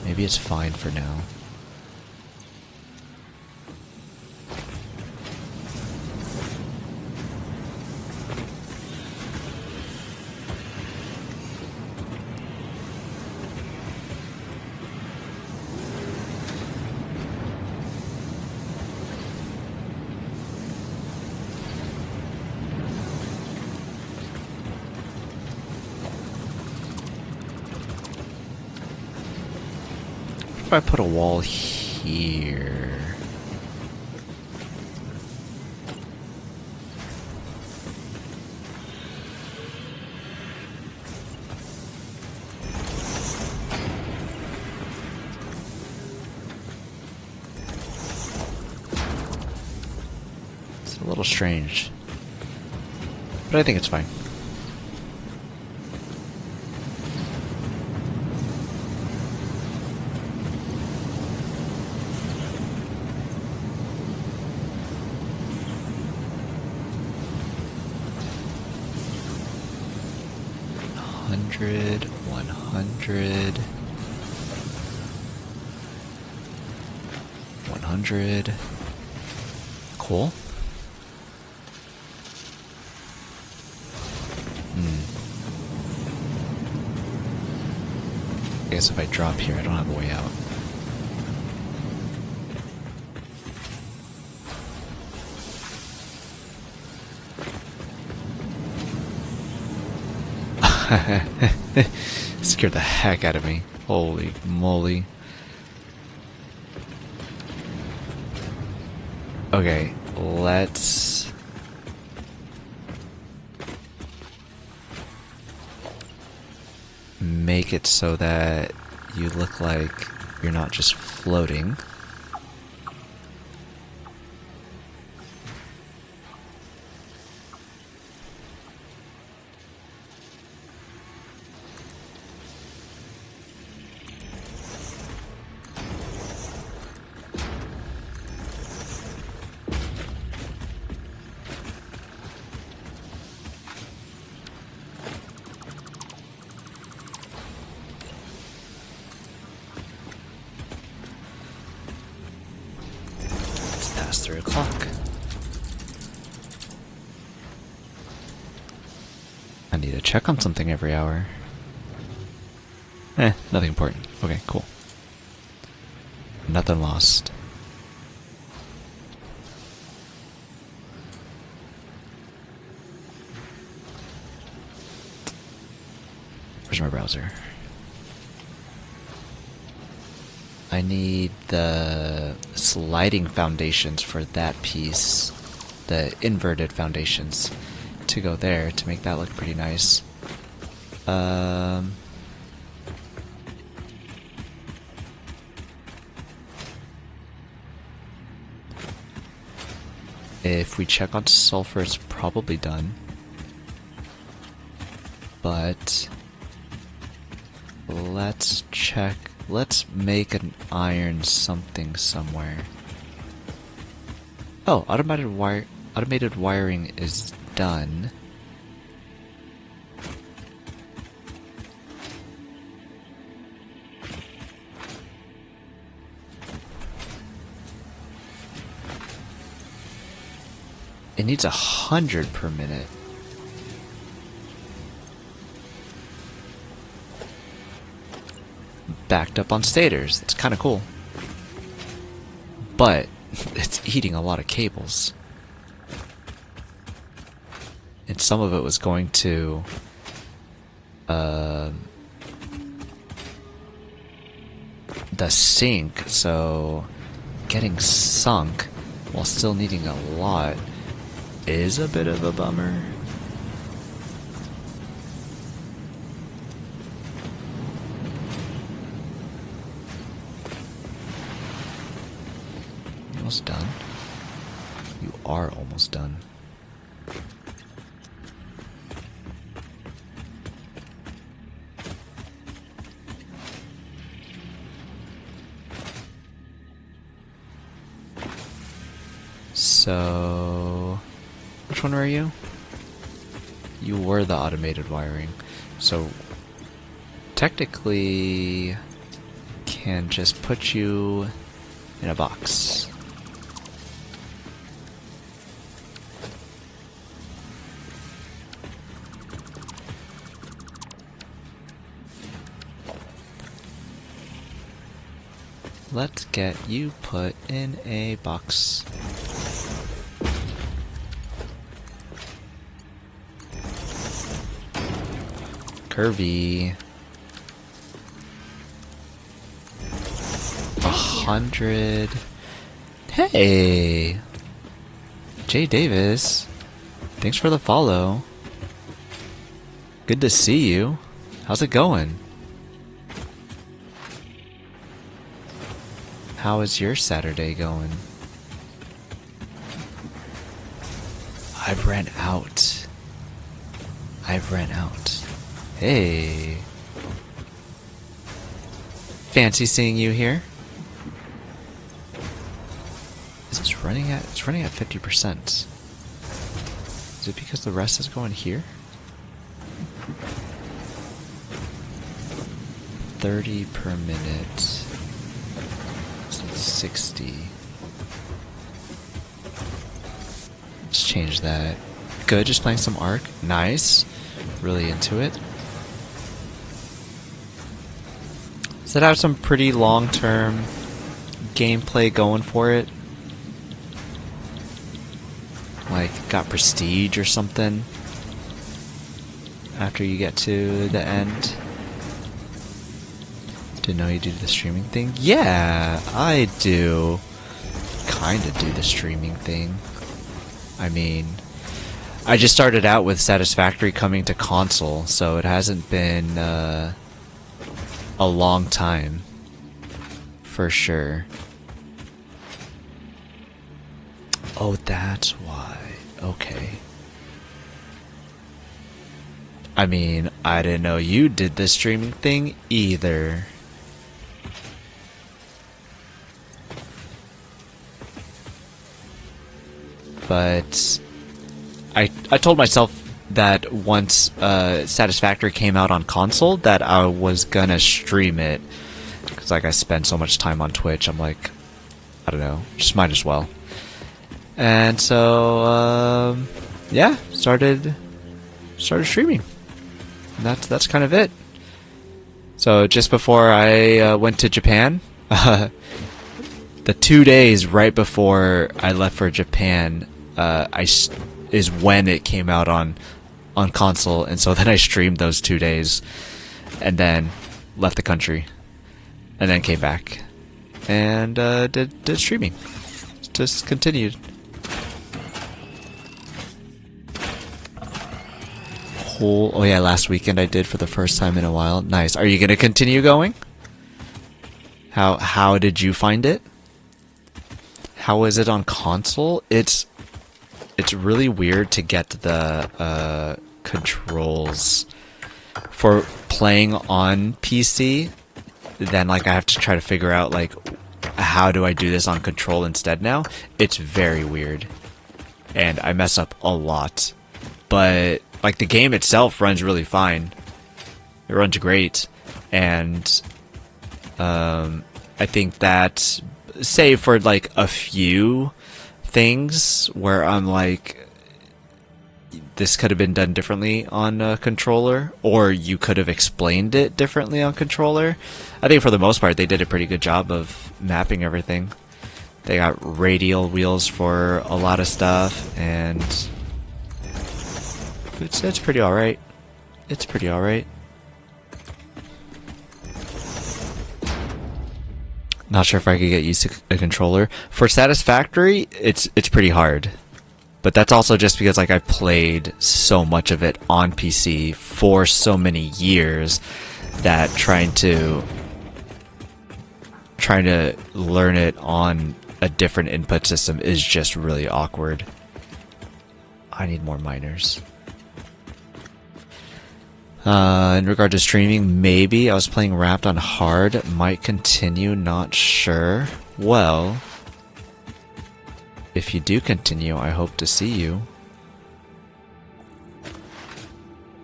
Maybe it's fine for now. if I put a wall here? It's a little strange, but I think it's fine. $100, $100, $100. Cool. I guess if I drop here, I don't have a way out. Scared the heck out of me. Holy moly. Okay, let's... make it so that you look like you're not just floating. Past 3 o'clock. I need to check on something every hour. Nothing important. Okay, cool. Nothing lost. Where's my browser? I need the sliding foundations for that piece, the inverted foundations, to go there to make that look pretty nice. If we check on sulfur, it's probably done. But let's check. Let's make an iron something somewhere. Oh, automated wiring is done. It needs 100 per minute. Backed up on stators. It's kind of cool. But it's eating a lot of cables. And some of it was going to the sink, so getting sunk while still needing a lot is a bit of a bummer. Almost done. You are almost done. So, which one were you? You were the automated wiring. So, technically, can just put you in a box. Let's get you put in a box. Curvy. 100. Hey! Jay Davis. Thanks for the follow. Good to see you. How's it going? How is your Saturday going? I've ran out. Hey. Fancy seeing you here. Is this running at... It's running at 50%. Is it because the rest is going here? 30 per minute. So it's 60. Let's change that. Good, just playing some Ark. Nice. Really into it. Does it have some pretty long-term gameplay going for it? Like, got prestige or something? After you get to the end? Didn't know you do the streaming thing? Yeah, I do. Kinda do the streaming thing. I mean, I just started out with Satisfactory coming to console, so it hasn't been a long time. For sure. Oh, that's why. Okay. I mean, I didn't know you did the streaming thing either. But I told myself that once Satisfactory came out on console that I was gonna stream it. Because like I spend so much time on Twitch, I'm like, I don't know, just might as well. And so, yeah, started streaming. And that's kind of it. So just before I went to Japan, the 2 days right before I left for Japan, is when it came out on console, and so then I streamed those 2 days, and then left the country, and then came back, and did streaming. Just continued. Oh yeah, last weekend I did for the first time in a while. Nice. Are you gonna continue going? How did you find it? How is it on console? It's really weird to get the controls for playing on PC. Then like I have to try to figure out like how do I do this on control instead now? It's very weird. And I mess up a lot. But like the game itself runs really fine. It runs great. And I think that save for like a few things where I'm like, this could have been done differently on a controller, or you could have explained it differently on controller. I think for the most part they did a pretty good job of mapping everything. They got radial wheels for a lot of stuff, and it's pretty alright. It's pretty alright. Not sure if I could get used to a controller. For Satisfactory, it's pretty hard. But that's also just because like I've played so much of it on PC for so many years that trying to learn it on a different input system is just really awkward. I need more miners. In regard to streaming, maybe. I was playing Wrapped on hard. Might continue, not sure. Well, if you do continue, I hope to see you.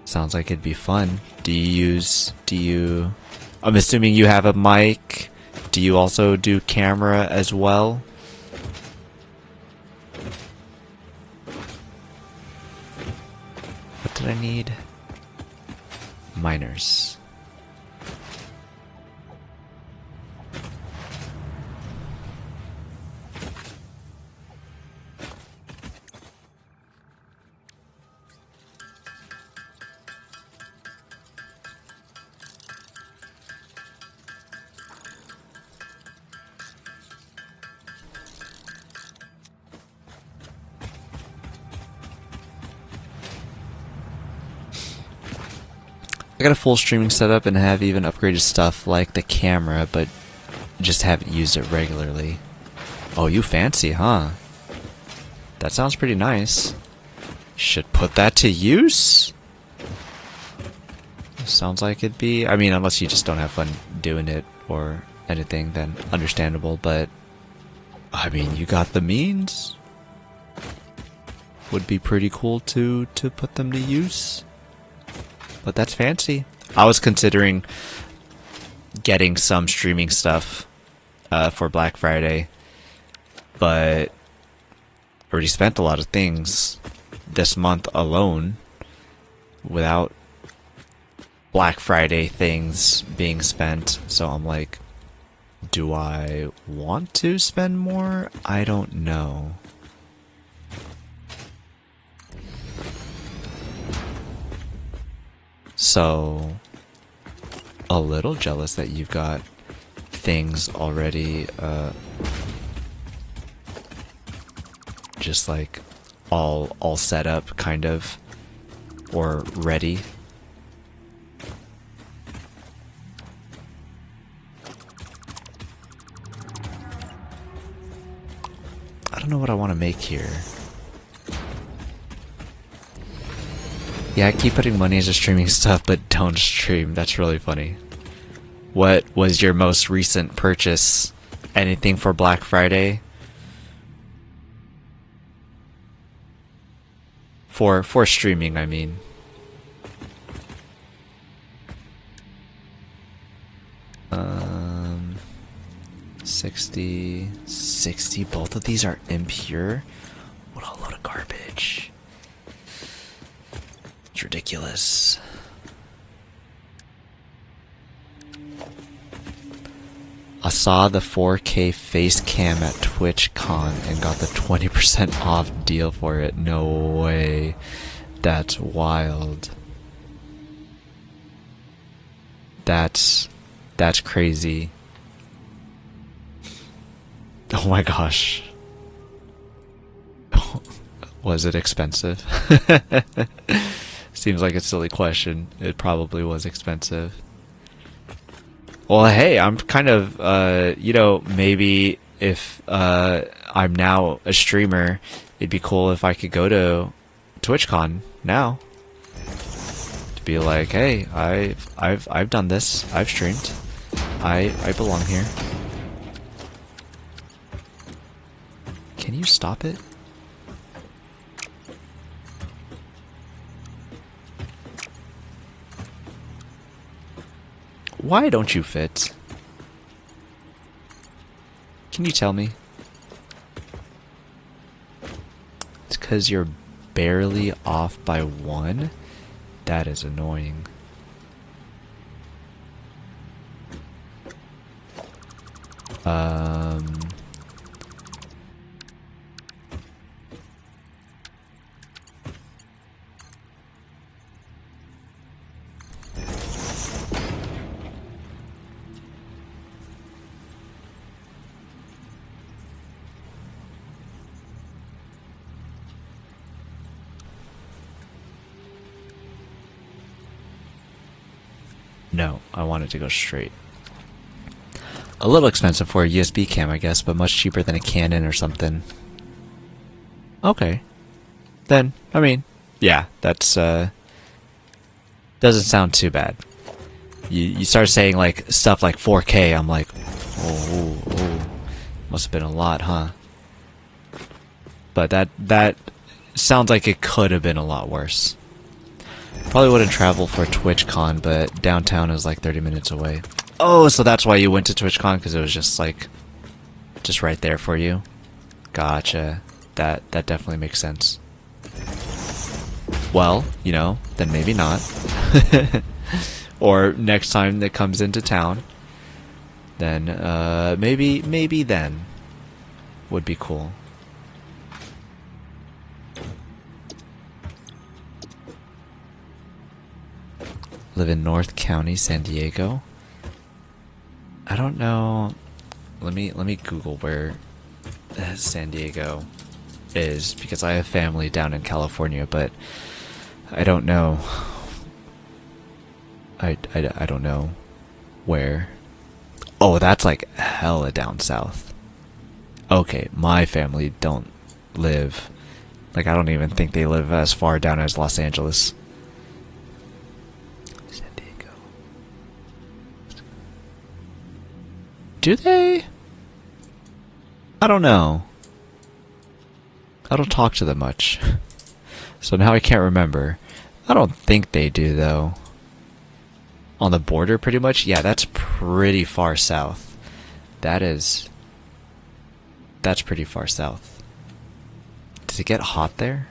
Sounds like it'd be fun. I'm assuming you have a mic. Do you also do camera as well? What did I need? Miners. got a full streaming setup and have even upgraded stuff like the camera, but just haven't used it regularly. Oh, you fancy, huh? That sounds pretty nice. Should put that to use? Sounds like it'd be... I mean, unless you just don't have fun doing it or anything, then understandable, but... I mean, you got the means. Would be pretty cool to put them to use. But that's fancy. I was considering getting some streaming stuff for Black Friday, but already spent a lot of things this month alone without Black Friday things being spent. So I'm like, do I want to spend more? I don't know. So, a little jealous that you've got things already, just like all set up, kind of, or ready. I don't know what I want to make here. Yeah, I keep putting money into streaming stuff, but don't stream. That's really funny. What was your most recent purchase? Anything for Black Friday? For streaming, I mean. 60, both of these are impure? What a load of garbage. It's ridiculous. I saw the 4K face cam at TwitchCon and got the 20% off deal for it. No way. That's wild. That's crazy. Oh my gosh. Was it expensive? Seems like a silly question. It probably was expensive. Well, hey, I'm kind of, you know, maybe if I'm now a streamer, it'd be cool if I could go to TwitchCon now. To be like, hey, I've done this. I've streamed. I belong here. Can you stop it? Why don't you fit? Can you tell me? It's because you're barely off by 1? That is annoying. No, I want it to go straight. A little expensive for a USB cam, I guess, but much cheaper than a Canon or something. Okay. Then, I mean, yeah, that's, doesn't sound too bad. You start saying, like, stuff like 4K, I'm like, oh, must have been a lot, huh? But that sounds like it could have been a lot worse. Probably wouldn't travel for TwitchCon, but downtown is like 30 minutes away. Oh, so that's why you went to TwitchCon, because it was just like, just right there for you. Gotcha. That definitely makes sense. Well, you know, then maybe not. Or next time that comes into town, then maybe then would be cool. Live in North County, San Diego. I don't know. Let me Google where San Diego is, because I have family down in California, but I don't know I don't know where. Oh, that's like hella down south. Okay, my family don't live. Like, I don't even think they live as far down as Los Angeles. San Diego. Do they? I don't know. I don't talk to them much. So now I can't remember. I don't think they do, though. On the border, pretty much? Yeah, that's pretty far south. That's pretty far south. Does it get hot there?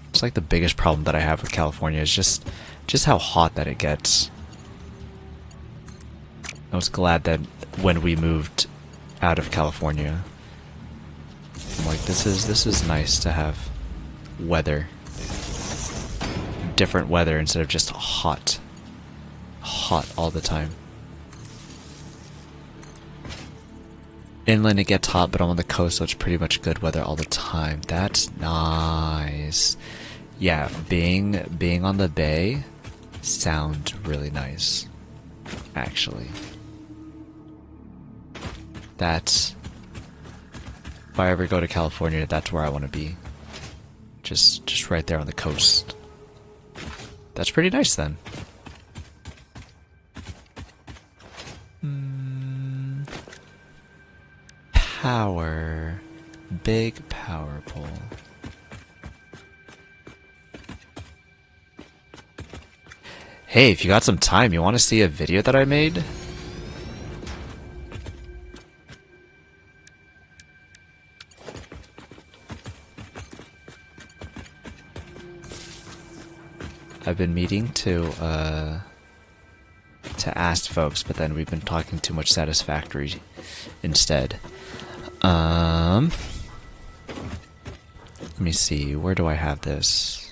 It's like the biggest problem that I have with California is just how hot that it gets. I was glad that when we moved out of California, I'm like, this is nice to have weather. Different weather instead of just hot. Hot all the time. Inland it gets hot, but I'm on the coast, so it's pretty much good weather all the time. That's nice. Yeah, being on the bay sounds really nice, actually. That's, if I ever go to California, that's where I want to be. Just right there on the coast. That's pretty nice then. Power. Big power pole. Hey, if you got some time, you want to see a video that I made? I've been meaning to ask folks, but then we've been talking too much Satisfactory instead. Let me see, where do I have this?